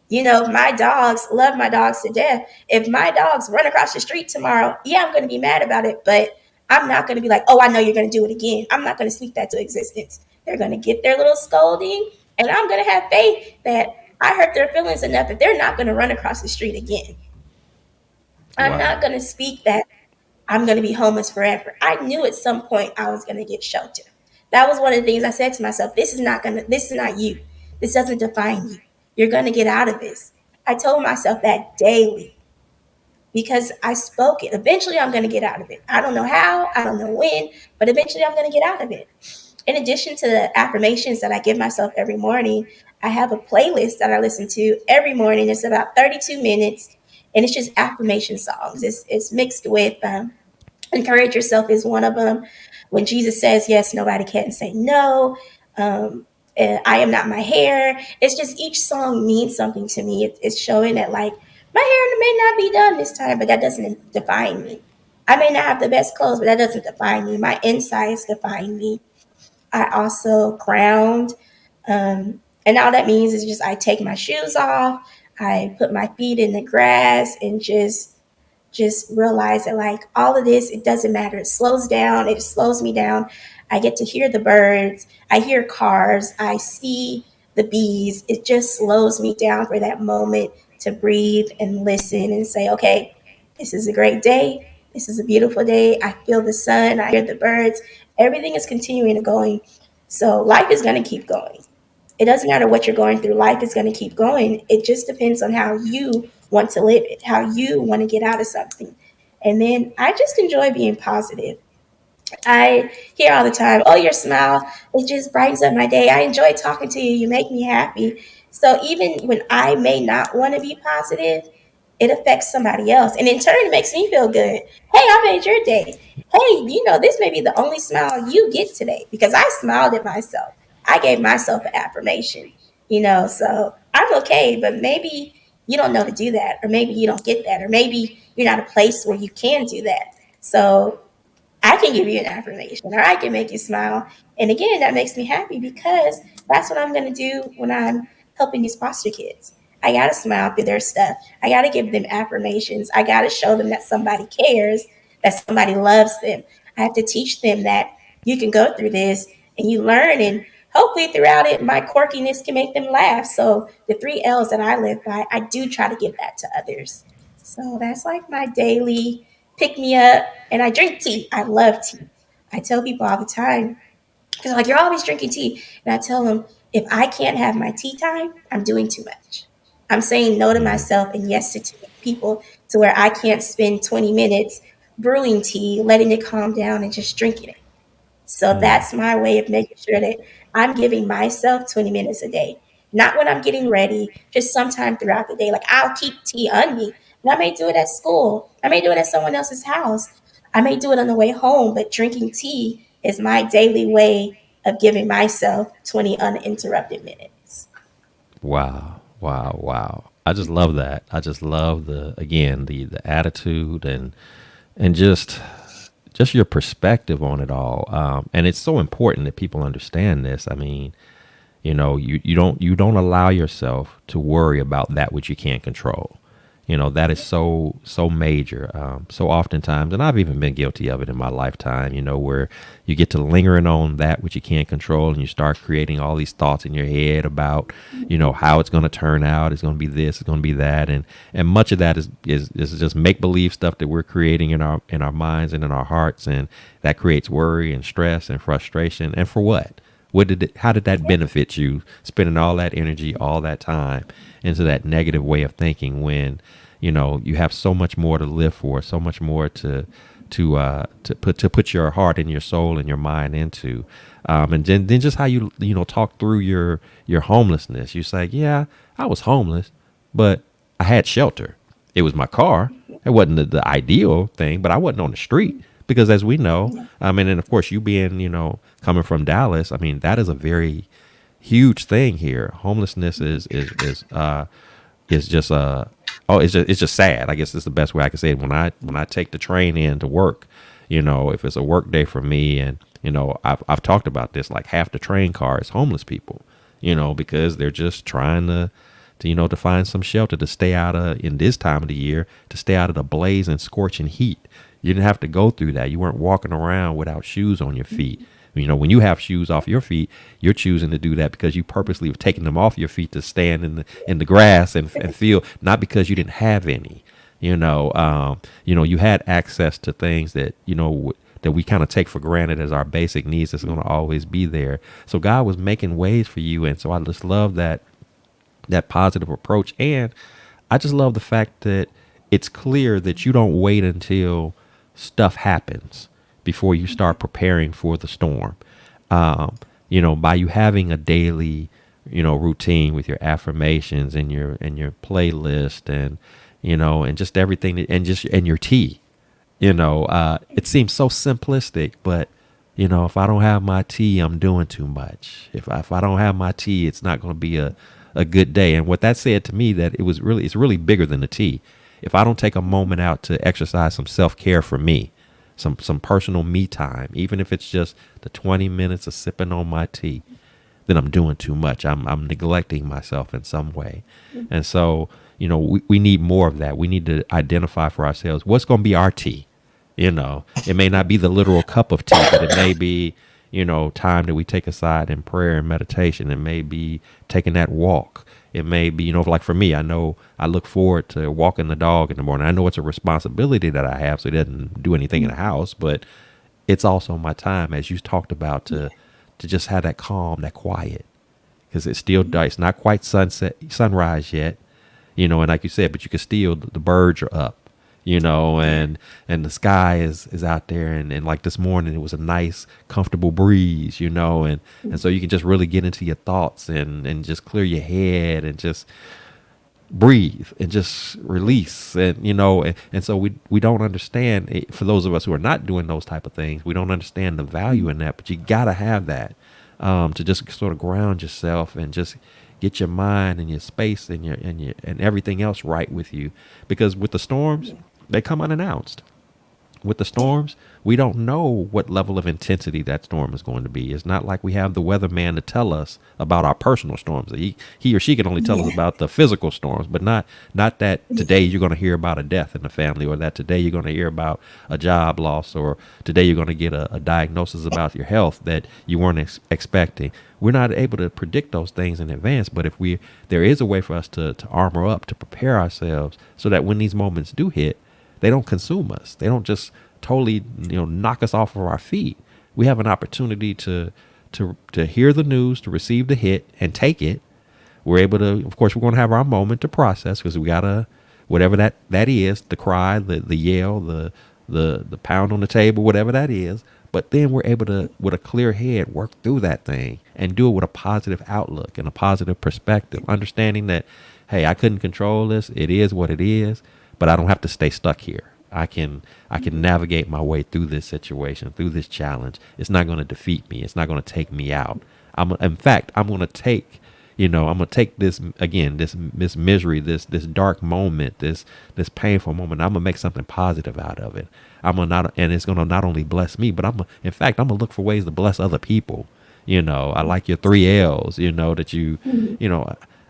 You know, my dogs, love my dogs to death. If my dogs run across the street tomorrow, yeah, I'm going to be mad about it, but I'm not going to be like, oh, I know you're going to do it again. I'm not going to speak that to existence. They're going to get their little scolding, and I'm going to have faith that I hurt their feelings enough that they're not going to run across the street again. I'm Wow. not going to speak that I'm going to be homeless forever. I knew at some point I was going to get shelter. That was one of the things I said to myself. This is not you. This doesn't define you. You're going to get out of this. I told myself that daily because I spoke it. Eventually, I'm going to get out of it. I don't know how, I don't know when, but eventually, I'm going to get out of it. In addition to the affirmations that I give myself every morning, I have a playlist that I listen to every morning. It's about 32 minutes, and it's just affirmation songs. It's mixed with Encourage yourself is one of them. When Jesus says yes, nobody can say no. And I am not my hair. It's just each song means something to me. It's showing that like my hair may not be done this time, but that doesn't define me. I may not have the best clothes, but that doesn't define me. My insides define me. I also ground. And all that means is just I take my shoes off, I put my feet in the grass, and just realize that like all of this, it doesn't matter. It slows down. It slows me down. I get to hear the birds. I hear cars. I see the bees. It just slows me down for that moment to breathe and listen and say, okay, this is a great day. This is a beautiful day. I feel the sun. I hear the birds. Everything is continuing to going. So life is going to keep going. It doesn't matter what you're going through. Life is going to keep going. It just depends on how you want to live it, how you want to get out of something. And then I just enjoy being positive. I hear all the time, oh, your smile, it just brightens up my day. I enjoy talking to you. You make me happy. So even when I may not want to be positive, it affects somebody else. And in turn, it makes me feel good. Hey, I made your day. Hey, this may be the only smile you get today because I smiled at myself. I gave myself an affirmation, so I'm okay. But maybe you don't know to do that, or maybe you don't get that, or maybe you're not a place where you can do that. So I can give you an affirmation or I can make you smile. And again, that makes me happy because that's what I'm going to do when I'm helping these foster kids. I got to smile through their stuff. I got to give them affirmations. I got to show them that somebody cares, that somebody loves them. I have to teach them that you can go through this and you learn. And hopefully, throughout it, my quirkiness can make them laugh. So, the 3 L's that I live by, I do try to give that to others. So, that's like my daily pick me up. And I drink tea. I love tea. I tell people all the time, because like, you're always drinking tea. And I tell them, if I can't have my tea time, I'm doing too much. I'm saying no to Mm, myself and yes to too many people to where I can't spend 20 minutes brewing tea, letting it calm down and just drinking it. So mm, that's my way of making sure that I'm giving myself 20 minutes a day. Not when I'm getting ready, just sometime throughout the day. Like I'll keep tea on me. And I may do it at school. I may do it at someone else's house. I may do it on the way home, but drinking tea is my daily way of giving myself 20 uninterrupted minutes. wow, wow, wow. I just love that. I just love the attitude and just your perspective on it all. And it's so important that people understand this. I mean, you don't allow yourself to worry about that which you can't control. That is so major. So oftentimes, and I've even been guilty of it in my lifetime, where you get to lingering on that which you can't control, and you start creating all these thoughts in your head about how it's going to turn out. It's going to be this, it's going to be that, and much of that is just make believe stuff that we're creating in our minds and in our hearts, and that creates worry and stress and frustration. And for what? How did that benefit you spending all that energy, all that time into that negative way of thinking when, you have so much more to live for, so much more to put your heart and your soul and your mind into. And then just how you talk through your homelessness. You say, yeah, I was homeless, but I had shelter. It was my car. It wasn't the ideal thing, but I wasn't on the street because as we know, and of course you being, coming from Dallas, I mean, that is a very huge thing here. Homelessness is just it's just sad. I guess it's the best way I can say it. When I take the train in to work, if it's a work day for me, and I've talked about this, like half the train car is homeless people, because they're just trying to find some shelter to stay out of in this time of the year, to stay out of the blaze and scorching heat. You didn't have to go through that. You weren't walking around without shoes on your feet. When you have shoes off your feet, you're choosing to do that because you purposely have taken them off your feet to stand in the grass and feel, not because you didn't have any. You had access to things that that we kind of take for granted as our basic needs. That's going to always be there. So God was making ways for you, and so I just love that positive approach, and I just love the fact that it's clear that you don't wait until stuff happens before you start preparing for the storm. By you having a daily, routine with your affirmations and your playlist and and just everything and your tea. It seems so simplistic, but if I don't have my tea, I'm doing too much. If I don't have my tea, it's not going to be a good day. And what that said to me, that it's really bigger than the tea. If I don't take a moment out to exercise some self care for me, some personal me time, even if it's just the 20 minutes of sipping on my tea, then I'm doing too much. I'm neglecting myself in some way. And so, we need more of that. We need to identify for ourselves what's going to be our tea. It may not be the literal cup of tea, but it may be, time that we take aside in prayer and meditation. It may be taking that walk. It may be, like for me, I know I look forward to walking the dog in the morning. I know it's a responsibility that I have, so it doesn't do anything in the house, but it's also my time, as you talked about, to just have that calm, that quiet, because it's still dark. It's not quite sunrise yet, and like you said, but you can still, the birds are up, and the sky is out there, and like this morning, it was a nice, comfortable breeze, and so you can just really get into your thoughts and just clear your head and just breathe and just release, and so we don't understand it, for those of us who are not doing those type of things, we don't understand the value in that, but you got to have that, to just sort of ground yourself and just get your mind and your space and everything else right with you, because with the storms, they come unannounced. With the storms, we don't know what level of intensity that storm is going to be. It's not like we have the weatherman to tell us about our personal storms. He or she can only tell us Yeah. about the physical storms, but not that today you're going to hear about a death in the family, or that today you're going to hear about a job loss, or today you're going to get a diagnosis about your health that you weren't expecting. We're not able to predict those things in advance, but if there is a way for us to armor up, to prepare ourselves so that when these moments do hit, they don't consume us. They don't just totally, knock us off of our feet. We have an opportunity to hear the news, to receive the hit and take it. We're able to, of course, we're going to have our moment to process, because we gotta, whatever that is, the cry, the yell, the pound on the table, whatever that is. But then we're able to, with a clear head, work through that thing and do it with a positive outlook and a positive perspective, understanding that, hey, I couldn't control this. It is what it is, but I don't have to stay stuck here. I can navigate my way through this situation, through this challenge. It's not going to defeat me. It's not going to take me out. In fact, I'm going to take, I'm going to take this again, this misery, this dark moment, this painful moment. I'm going to make something positive out of it. And it's going to not only bless me, but in fact, I'm going to look for ways to bless other people. I like your three L's, that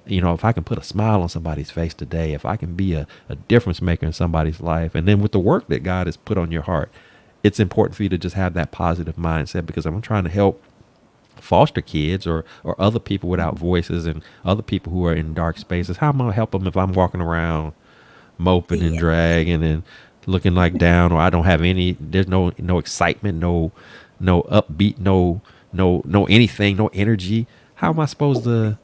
you know, if I can put a smile on somebody's face today, if I can be a difference maker in somebody's life, and then with the work that God has put on your heart, it's important for you to just have that positive mindset, because I'm trying to help foster kids, or other people without voices, and other people who are in dark spaces. How am I gonna help them if I'm walking around moping and Yeah. dragging and looking like down, or I don't have there's no excitement, no upbeat, no anything, no energy. How am I supposed to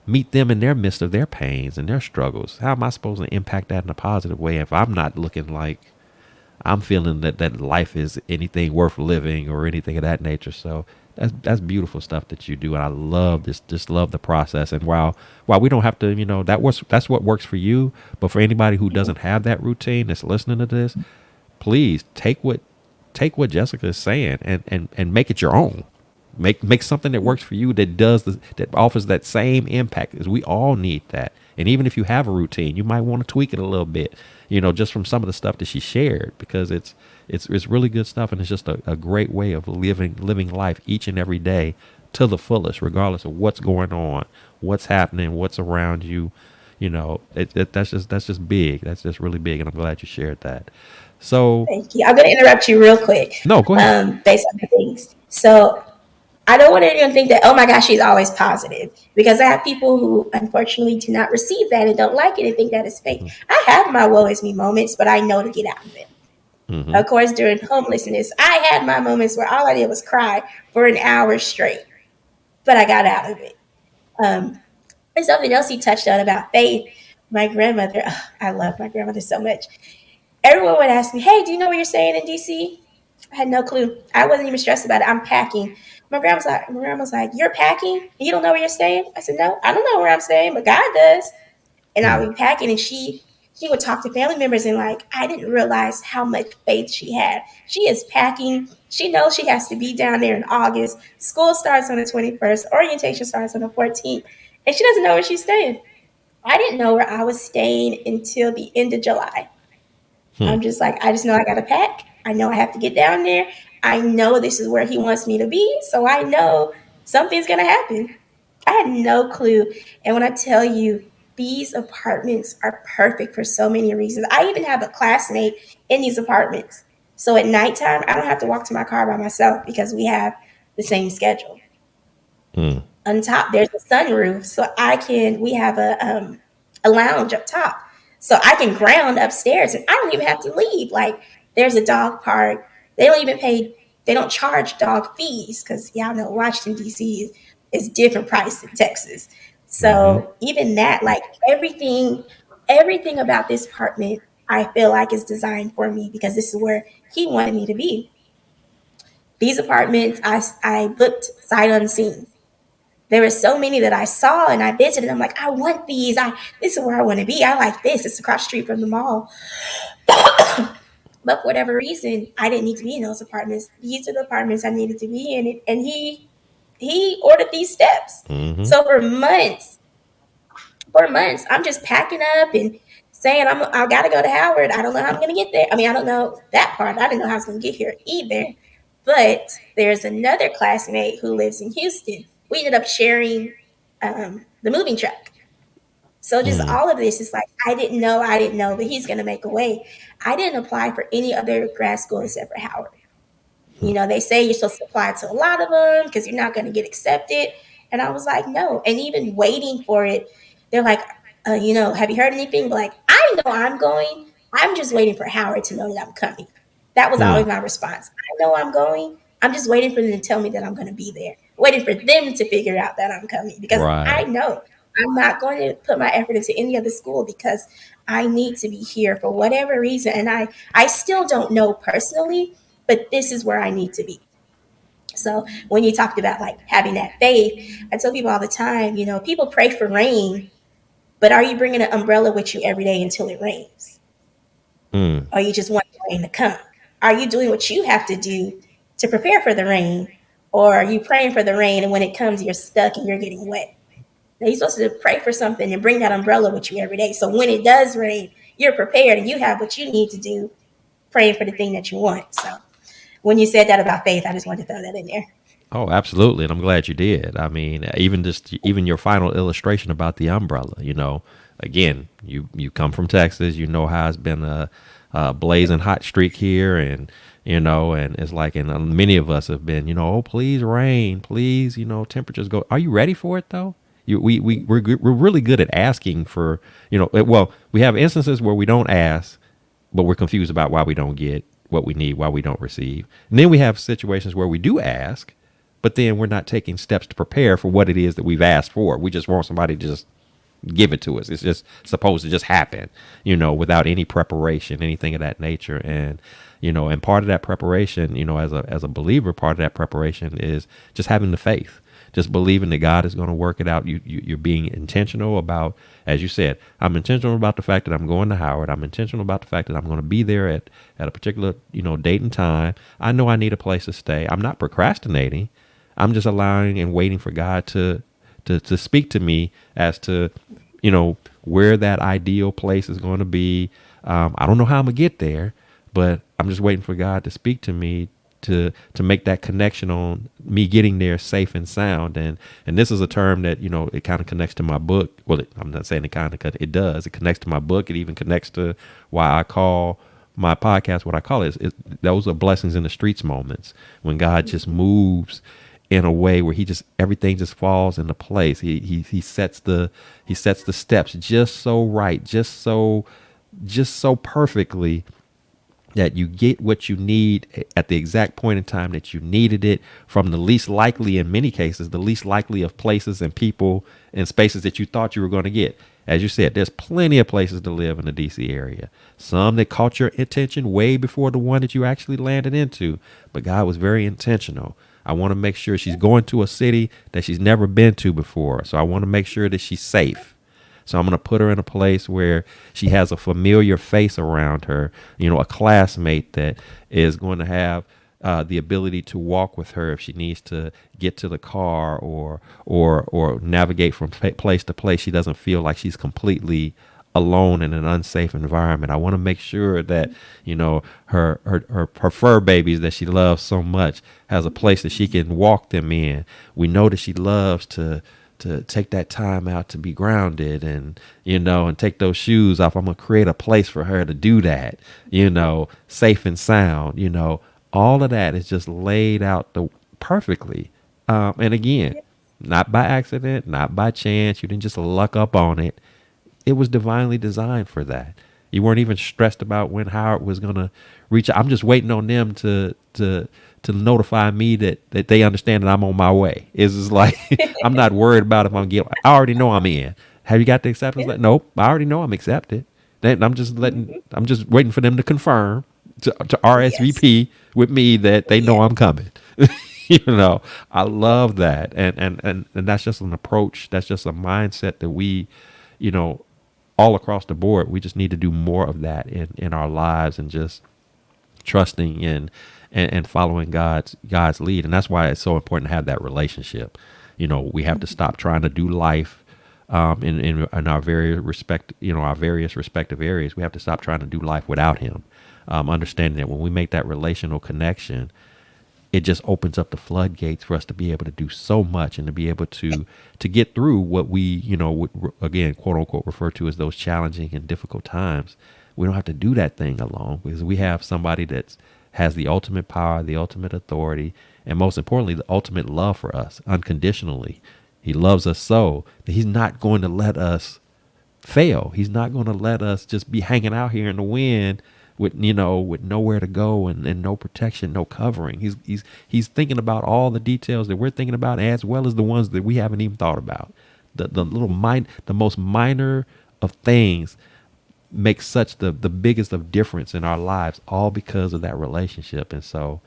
meet them in their midst of their pains and their struggles? How am I supposed to impact that in a positive way if I'm not looking like I'm feeling that life is anything worth living or anything of that nature? So that's beautiful stuff that you do, and I love this. Just love the process. And while we don't have to, that's what works for you. But for anybody who doesn't have that routine, that's listening to this, please take what Jessica is saying and make it your own. Make something that works for you, that offers that same impact, because we all need that. And even if you have a routine, you might want to tweak it a little bit, just from some of the stuff that she shared, because it's really good stuff, and it's just a great way of living life each and every day to the fullest, regardless of what's going on, what's happening, what's around you. That's just big. That's just really big, and I'm glad you shared that. So Thank you. I'm going to interrupt you real quick, no, go ahead. based on the things. So I don't want anyone to think that, oh my gosh, she's always positive, because I have people who unfortunately do not receive that and don't like it and think that is fake. I have my woe is me moments, but I know to get out of it. Mm-hmm. Of course, during homelessness, I had my moments where all I did was cry for an hour straight, but I got out of it. Um, and something else he touched on about faith. My grandmother, I love my grandmother so much. Everyone would ask me, "Hey, do you know where you're staying in DC?" I had no clue. I wasn't even stressed about it. I'm packing. My grandma's like, "You're packing and you don't know where you're staying?" I said, "No, I don't know where I'm staying, but God does." And I'll be packing, and she She would talk to family members, and like, I didn't realize how much faith she had. She is packing. She knows she has to be down there in August. School starts on the 21st. Orientation starts on the 14th. And she doesn't know where she's staying. I didn't know where I was staying until the end of July. Hmm. I'm just like, I just know I got to pack. I know I have to get down there. I know this is where he wants me to be. So I know something's going to happen. I had no clue. And when I tell you, these apartments are perfect for so many reasons. I even have a classmate in these apartments. So at nighttime, I don't have to walk to my car by myself because we have the same schedule. Hmm. On top there's a sunroof, so I can we have a lounge up top, so I can ground upstairs and I don't even have to leave. Like, there's a dog park. They don't charge dog fees because y'all know Washington DC is different price than Texas. Mm-hmm. So even that, like, everything about this apartment, I feel like is designed for me because this is where he wanted me to be. These apartments, I booked sight unseen. There were so many that I saw and I visited. I'm like, I want these. This is where I want to be. I like this. It's across the street from the mall. But for whatever reason, I didn't need to be in those apartments. These are the apartments I needed to be in, and he ordered these steps. Mm-hmm. So for months, I'm just packing up and saying I got to go to Howard. I don't know how I'm going to get there. I mean, I don't know that part. I didn't know how I was going to get here either. But there's another classmate who lives in Houston. We ended up sharing the moving truck. So just Mm. all of this is like, I didn't know, but he's going to make a way. I didn't apply for any other grad school except for Howard. They say you're supposed to apply to a lot of them because you're not going to get accepted. And I was like, no. And even waiting for it, they're like, have you heard anything? But like, I know I'm going. I'm just waiting for Howard to know that I'm coming. That was Mm. always my response. I know I'm going. I'm just waiting for them to tell me that I'm going to be there. Waiting for them to figure out that I'm coming because I Right. know I'm not going to put my effort into any other school because I need to be here for whatever reason. And I still don't know personally, but this is where I need to be. So when you talked about like having that faith, I tell people all the time, people pray for rain, but are you bringing an umbrella with you every day until it rains? Mm. Or you just want the rain to come? Are you doing what you have to do to prepare for the rain? Or are you praying for the rain and when it comes, you're stuck and you're getting wet? Now, you're supposed to pray for something and bring that umbrella with you every day. So when it does rain, you're prepared and you have what you need to do, praying for the thing that you want. So when you said that about faith, I just wanted to throw that in there. Oh, absolutely, and I'm glad you did. I mean, even your final illustration about the umbrella. Again, you come from Texas. You know how it's been a blazing hot streak here, and and it's like, and many of us have been, oh, please rain, please, temperatures go. Are you ready for it though? We're really good at asking for, well, we have instances where we don't ask, but we're confused about why we don't get what we need, why we don't receive. And then we have situations where we do ask, but then we're not taking steps to prepare for what it is that we've asked for. We just want somebody to just give it to us. It's just supposed to just happen, without any preparation, anything of that nature. And part of that preparation, as a believer, part of that preparation is just having the faith, just believing that God is going to work it out. You're being intentional about, as you said, I'm intentional about the fact that I'm going to Howard. I'm intentional about the fact that I'm going to be there at a particular, date and time. I know I need a place to stay. I'm not procrastinating. I'm just allowing and waiting for God to speak to me as to, where that ideal place is going to be. I don't know how I'm gonna get there, but I'm just waiting for God to speak to me to make that connection on me getting there safe and sound. And this is a term that, it kind of connects to my book. Well, I'm not saying it kind of, it does. It connects to my book. It even connects to why I call my podcast what I call it. Those are blessings in the streets moments when God just moves in a way where everything just falls into place. He sets the steps just so right, just so perfectly that you get what you need at the exact point in time that you needed it, from the least likely, in many cases, the least likely of places and people and spaces that you thought you were going to get. As you said, there's plenty of places to live in the DC area. Some that caught your attention way before the one that you actually landed into. But God was very intentional. I want to make sure she's going to a city that she's never been to before. So I want to make sure that she's safe. So I'm going to put her in a place where she has a familiar face around her, a classmate that is going to have the ability to walk with her if she needs to get to the car or navigate from place to place. She doesn't feel like she's completely alone in an unsafe environment. I want to make sure that her fur babies that she loves so much has a place that she can walk them in. We know that she loves to take that time out to be grounded and take those shoes off. I'm gonna create a place for her to do that, safe and sound. All of that is just laid out perfectly. And again, not by accident, not by chance. You didn't just luck up on it. It was divinely designed for that. You weren't even stressed about when Howard was gonna reach. I'm just waiting on them to notify me that they understand that I'm on my way. It's just like I'm not worried about if I'm getting. I already know I'm in. Have you got the acceptance? Yeah. Nope. I already know I'm accepted. Then I'm just letting. I'm just waiting for them to confirm to Yes. RSVP with me that they know Yeah. I'm coming. I love that, and that's just an approach. That's just a mindset that we, you know, all across the board. We just need to do more of that in our lives and just trusting in and following God's lead. And that's why it's so important to have that relationship. We have to stop trying to do life in our our various respective areas. We have to stop trying to do life without Him. Understanding that when we make that relational connection, it just opens up the floodgates for us to be able to do so much and to be able to get through what we would, again, quote unquote, refer to as those challenging and difficult times. We don't have to do that thing alone because we have somebody that has the ultimate power, the ultimate authority, and most importantly, the ultimate love for us unconditionally. He loves us so that He's not going to let us fail. He's not going to let us just be hanging out here in the wind with nowhere to go and no protection, no covering. He's thinking about all the details that we're thinking about as well as the ones that we haven't even thought about. The most minor of things make such the biggest of difference in our lives, all because of that relationship. And so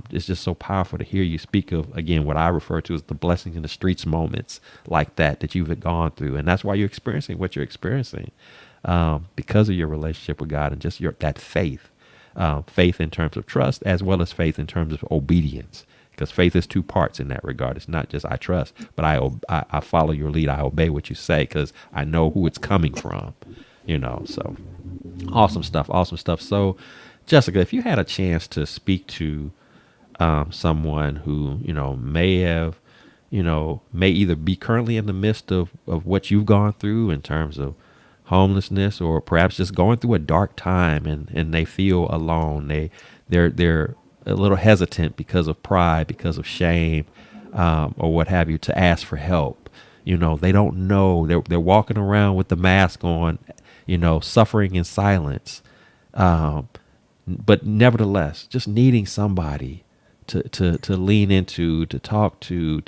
it's just so powerful to hear you speak of, again, what I refer to as the blessings in the streets moments like that you've gone through. And that's why you're experiencing what you're experiencing, because of your relationship with God and just that faith, faith in terms of trust as well as faith in terms of obedience. Because faith is two parts in that regard. It's not just I trust, but I follow your lead. I obey what you say because I know who it's coming from. So awesome stuff. Awesome stuff. So, Jessica, if you had a chance to speak to someone who may either be currently in the midst of what you've gone through in terms of homelessness, or perhaps just going through a dark time and they feel alone, they're a little hesitant because of pride, because of shame, or what have you, to ask for help. They don't know, they're walking around with the mask on, suffering in silence, but nevertheless, just needing somebody to lean into, to talk to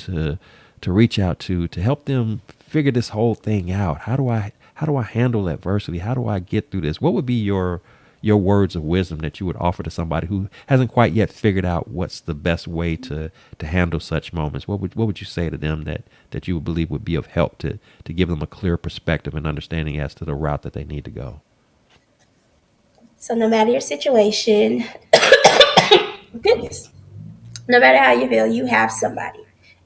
reach out to help them figure this whole thing out. How do I handle adversity? How do I get through this? What would be your words of wisdom that you would offer to somebody who hasn't quite yet figured out what's the best way to handle such moments? What would you say to them that you would believe would be of help to give them a clear perspective and understanding as to the route that they need to go? So no matter your situation, goodness, no matter how you feel, you have somebody.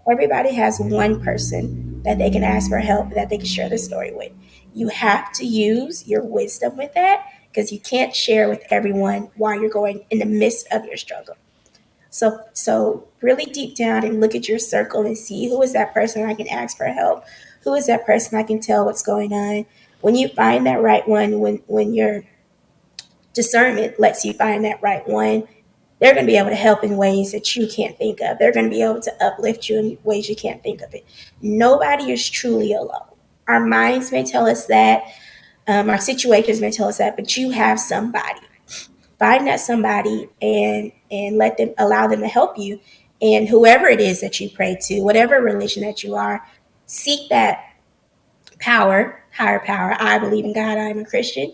Everybody has one person that they can ask for help, that they can share the story with. You have to use your wisdom with that because you can't share with everyone while you're going in the midst of your struggle. So really deep down and look at your circle and see who is that person I can ask for help. Who is that person I can tell what's going on? When you find that right one, when your discernment lets you find that right one, they're going to be able to help in ways that you can't think of. They're going to be able to uplift you in ways you can't think of it. Nobody is truly alone. Our minds may tell us that, our situations may tell us that, but you have somebody. Find that somebody and let them, allow them to help you. And whoever it is that you pray to, whatever religion that you are, seek that power, higher power. I believe in God. I'm a Christian.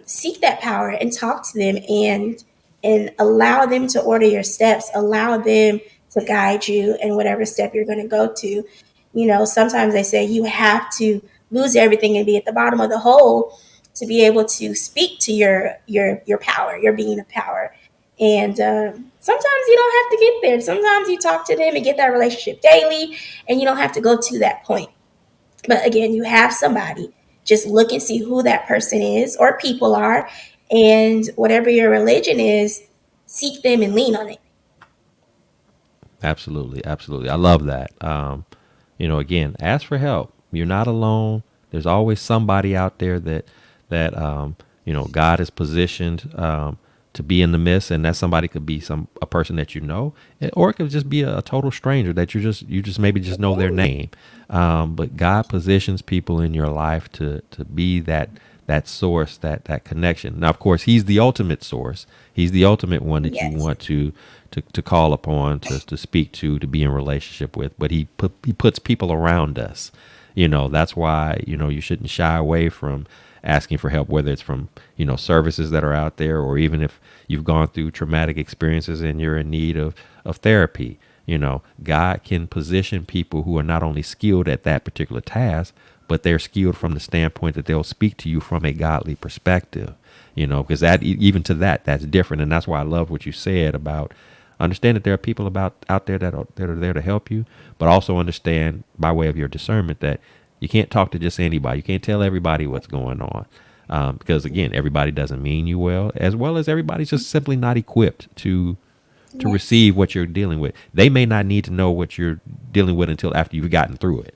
Seek that power and talk to them and allow them to order your steps. Allow them to guide you in whatever step you're going to go to. Sometimes they say you have to lose everything and be at the bottom of the hole to be able to speak to your power, your being of power. And sometimes you don't have to get there. Sometimes you talk to them and get that relationship daily, and you don't have to go to that point. But again, you have somebody. Just look and see who that person is or people are, and whatever your religion is, seek them and lean on it. Absolutely, absolutely. I love that. Again, ask for help. You're not alone. There's always somebody out there that God has positioned to be in the midst, and that somebody could be a person that you know, or it could just be a total stranger that you just maybe just know their name. But God positions people in your life to be that source, that connection. Now, of course, He's the ultimate source. He's the ultimate one that you Yes. want to call upon, to speak to be in relationship with. But he puts people around us. That's why you shouldn't shy away from asking for help, whether it's from services that are out there, or even if you've gone through traumatic experiences and you're in need of therapy. God can position people who are not only skilled at that particular task, but they're skilled from the standpoint that they'll speak to you from a godly perspective. Because that even to that's different, and that's why I love what you said about understand that there are people out there that are there to help you, but also understand by way of your discernment that you can't talk to just anybody. You can't tell everybody what's going on. Because again, everybody doesn't mean you well as everybody's just simply not equipped to Yes. receive what you're dealing with. They may not need to know what you're dealing with until after you've gotten through it.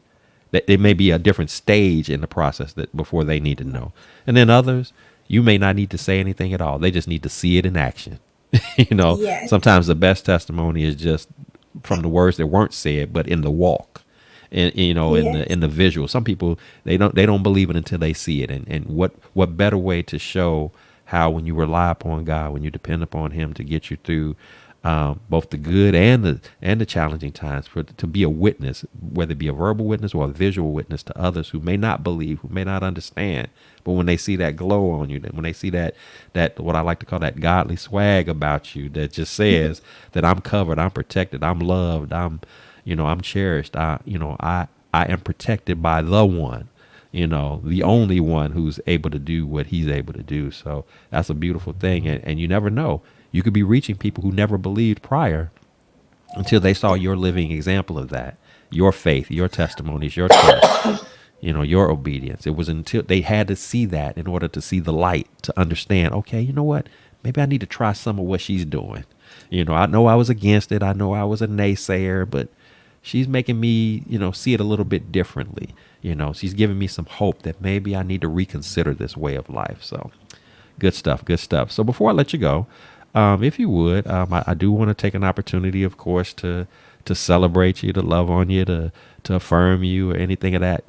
That it may be a different stage in the process that before they need to know. And then others, you may not need to say anything at all. They just need to see it in action. Yes. Sometimes the best testimony is just from the words that weren't said, but in the walk, and in the Yes. in the visual. Some people they don't believe it until they see it, and what better way to show how when you rely upon God, when you depend upon Him to get you through both the good and the challenging times, for to be a witness, whether it be a verbal witness or a visual witness to others who may not believe, who may not understand, but when they see that glow on you, when they see that what I like to call that godly swag about you, that just says that I'm covered, I'm protected, I'm loved, I'm cherished, I am protected by the one, the Yes. only one who's able to do what He's able to do. So that's a beautiful thing. And you never know. You could be reaching people who never believed prior until they saw your living example of that, your faith, your testimonies, your trust, your obedience. It was until they had to see that in order to see the light, to understand, okay, you know what? Maybe I need to try some of what she's doing. I know I was against it. I know I was a naysayer, but she's making me, see it a little bit differently. She's giving me some hope that maybe I need to reconsider this way of life. So good stuff. Good stuff. So before I let you go, if you would, I do want to take an opportunity, of course, to celebrate you, to love on you, to affirm you, or anything of that,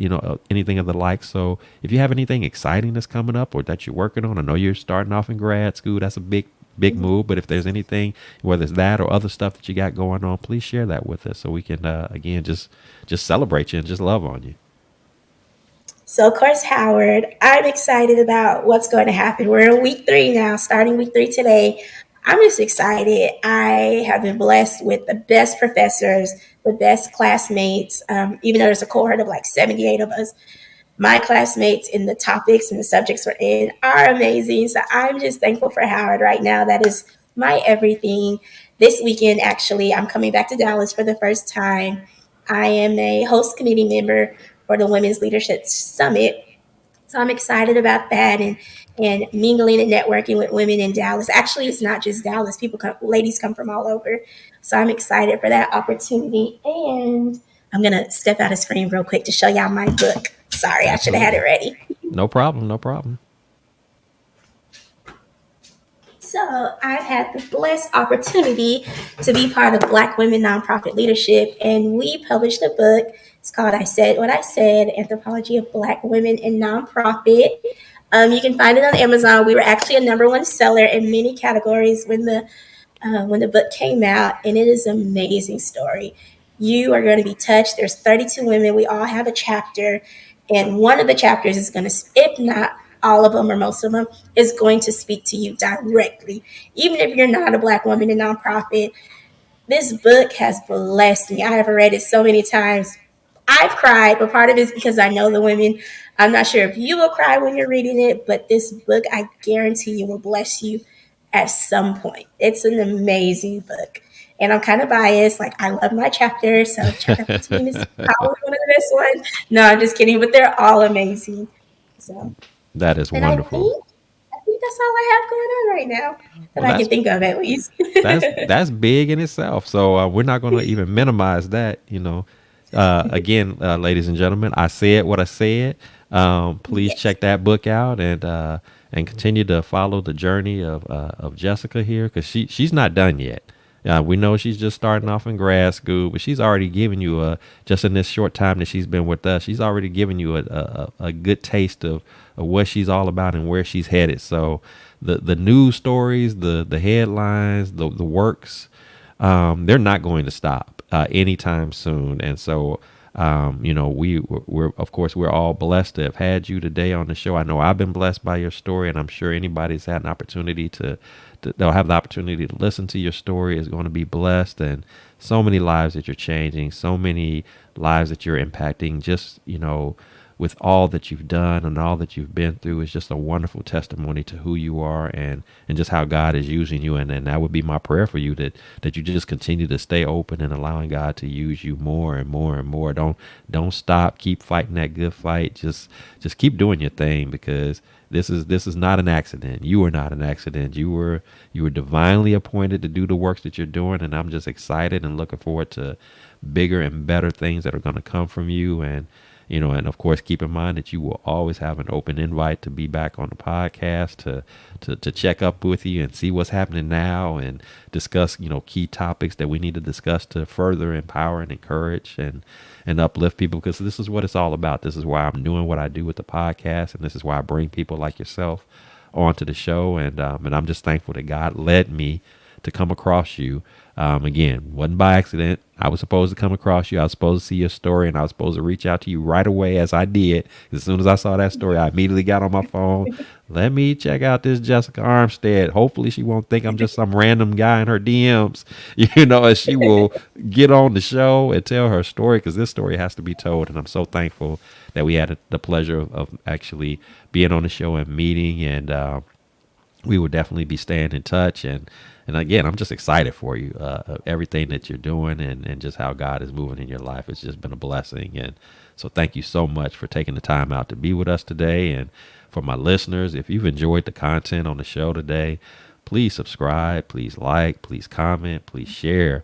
anything of the like. So if you have anything exciting that's coming up or that you're working on, I know you're starting off in grad school. That's a big move. But if there's anything, whether it's that or other stuff that you got going on, please share that with us so we can again just celebrate you and just love on you. So, of course, Howard, I'm excited about what's going to happen. We're in week 3 now, starting week 3 today. I'm just excited. I have been blessed with the best professors, the best classmates. Even though there's a cohort of like 78 of us, my classmates in the topics and the subjects we're in are amazing. So I'm just thankful for Howard right now. That is my everything. This weekend, actually, I'm coming back to Dallas for the first time. I am a host committee member for the Women's Leadership Summit. So I'm excited about that and mingling and networking with women in Dallas. Actually, it's not just Dallas. Ladies come from all over. So I'm excited for that opportunity. And I'm gonna step out of screen real quick to show y'all my book. Sorry, I should have had it Absolutely. ready. No problem. No problem. So I've had the blessed opportunity to be part of Black Women Nonprofit Leadership, and we published a book. It's called "I Said What I Said: Anthropology of Black Women in Nonprofit." You can find it on Amazon. We were actually a number 1 seller in many categories when the book came out, and it is an amazing story. You are going to be touched. There's 32 women. We all have a chapter, and one of the chapters is going to, if not all of them or most of them, is going to speak to you directly. Even if you're not a Black woman in nonprofit, this book has blessed me. I have read it so many times. I've cried, but part of it is because I know the women. I'm not sure if you will cry when you're reading it, but this book, I guarantee you, will bless you at some point. It's an amazing book. And I'm kind of biased. Like, I love my chapters. So, chapter 15 is probably one of the best ones. No, I'm just kidding, but they're all amazing. So, That is and I wonderful. think, I think that's all I have going on right now that Well, I can think of at least. that's big in itself. So we're not going to even minimize that. Again, ladies and gentlemen, I said what I said. Please Yes. check that book out and continue to follow the journey of Jessica here because she's not done yet. We know she's just starting off in grad school, but she's already given you just in this short time that she's been with us, she's already given you a good taste of what she's all about and where she's headed. So the news stories, the headlines, the works, they're not going to stop anytime soon. And so, we're of course we're all blessed to have had you today on the show. I know I've been blessed by your story, and I'm sure anybody's had an opportunity they'll have the opportunity to listen to your story is going to be blessed. And so many lives that you're changing, so many lives that you're impacting. Just with all that you've done and all that you've been through is just a wonderful testimony to who you are and just how God is using you. And that would be my prayer for you that you just continue to stay open and allowing God to use you more and more and more. Don't stop. Keep fighting that good fight. Just keep doing your thing because this is not an accident. You are not an accident. You were divinely appointed to do the works that you're doing, and I'm just excited and looking forward to bigger and better things that are going to come from you. And of course, keep in mind that you will always have an open invite to be back on the podcast to check up with you and see what's happening now and discuss, key topics that we need to discuss to further empower and encourage and uplift people, because this is what it's all about. This is why I'm doing what I do with the podcast. And this is why I bring people like yourself onto the show. And I'm just thankful that God led me to come across you. Again, wasn't by accident. I was supposed to come across you. I was supposed to see your story, and I was supposed to reach out to you right away, as I did. As soon as I saw that story, I immediately got on my phone. Let me check out this Jessica Armstead. Hopefully, she won't think I'm just some random guy in her DMs, and she will get on the show and tell her story, because this story has to be told. And I'm so thankful that we had the pleasure of actually being on the show and meeting. And we will definitely be staying in touch. And again, I'm just excited for you, everything that you're doing and just how God is moving in your life. It's just been a blessing. And so thank you so much for taking the time out to be with us today. And for my listeners, if you've enjoyed the content on the show today, please subscribe, please like, please comment, please share.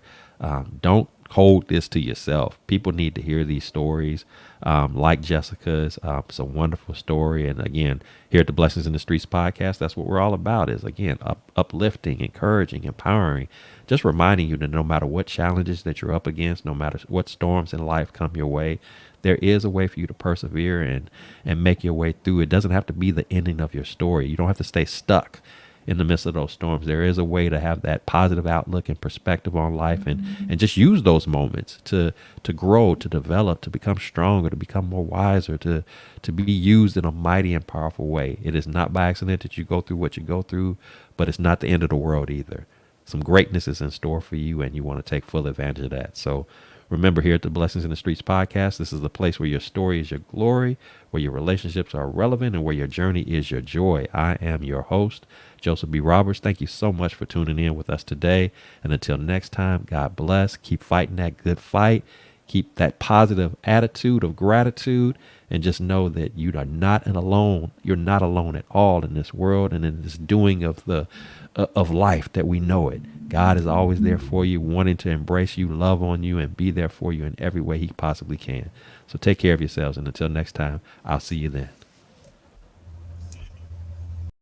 Don't hold this to yourself. People need to hear these stories, like Jessica's. It's a wonderful story. And again, here at the Blessings in the Streets podcast, that's what we're all about, is again, uplifting, encouraging, empowering, just reminding you that no matter what challenges that you're up against, no matter what storms in life come your way, there is a way for you to persevere and make your way through. It doesn't have to be the ending of your story. You don't have to stay stuck in the midst of those storms. There is a way to have that positive outlook and perspective on life, and just use those moments to grow, to develop, to become stronger, to become more wiser, to be used in a mighty and powerful way. It is not by accident that you go through what you go through, but it's not the end of the world either. Some greatness is in store for you, and you want to take full advantage of that. So remember, here at the Blessings in the Streets podcast, this is the place where your story is your glory, where your relationships are relevant, and where your journey is your joy. I am your host, Joseph B. Roberts. Thank you so much for tuning in with us today. And until next time, God bless. Keep fighting that good fight. Keep that positive attitude of gratitude, and just know that you are not alone. You're not alone at all in this world and in this doing of the of life that we know it. God is always there for you, wanting to embrace you, love on you, and be there for you in every way he possibly can. So take care of yourselves. And until next time, I'll see you then.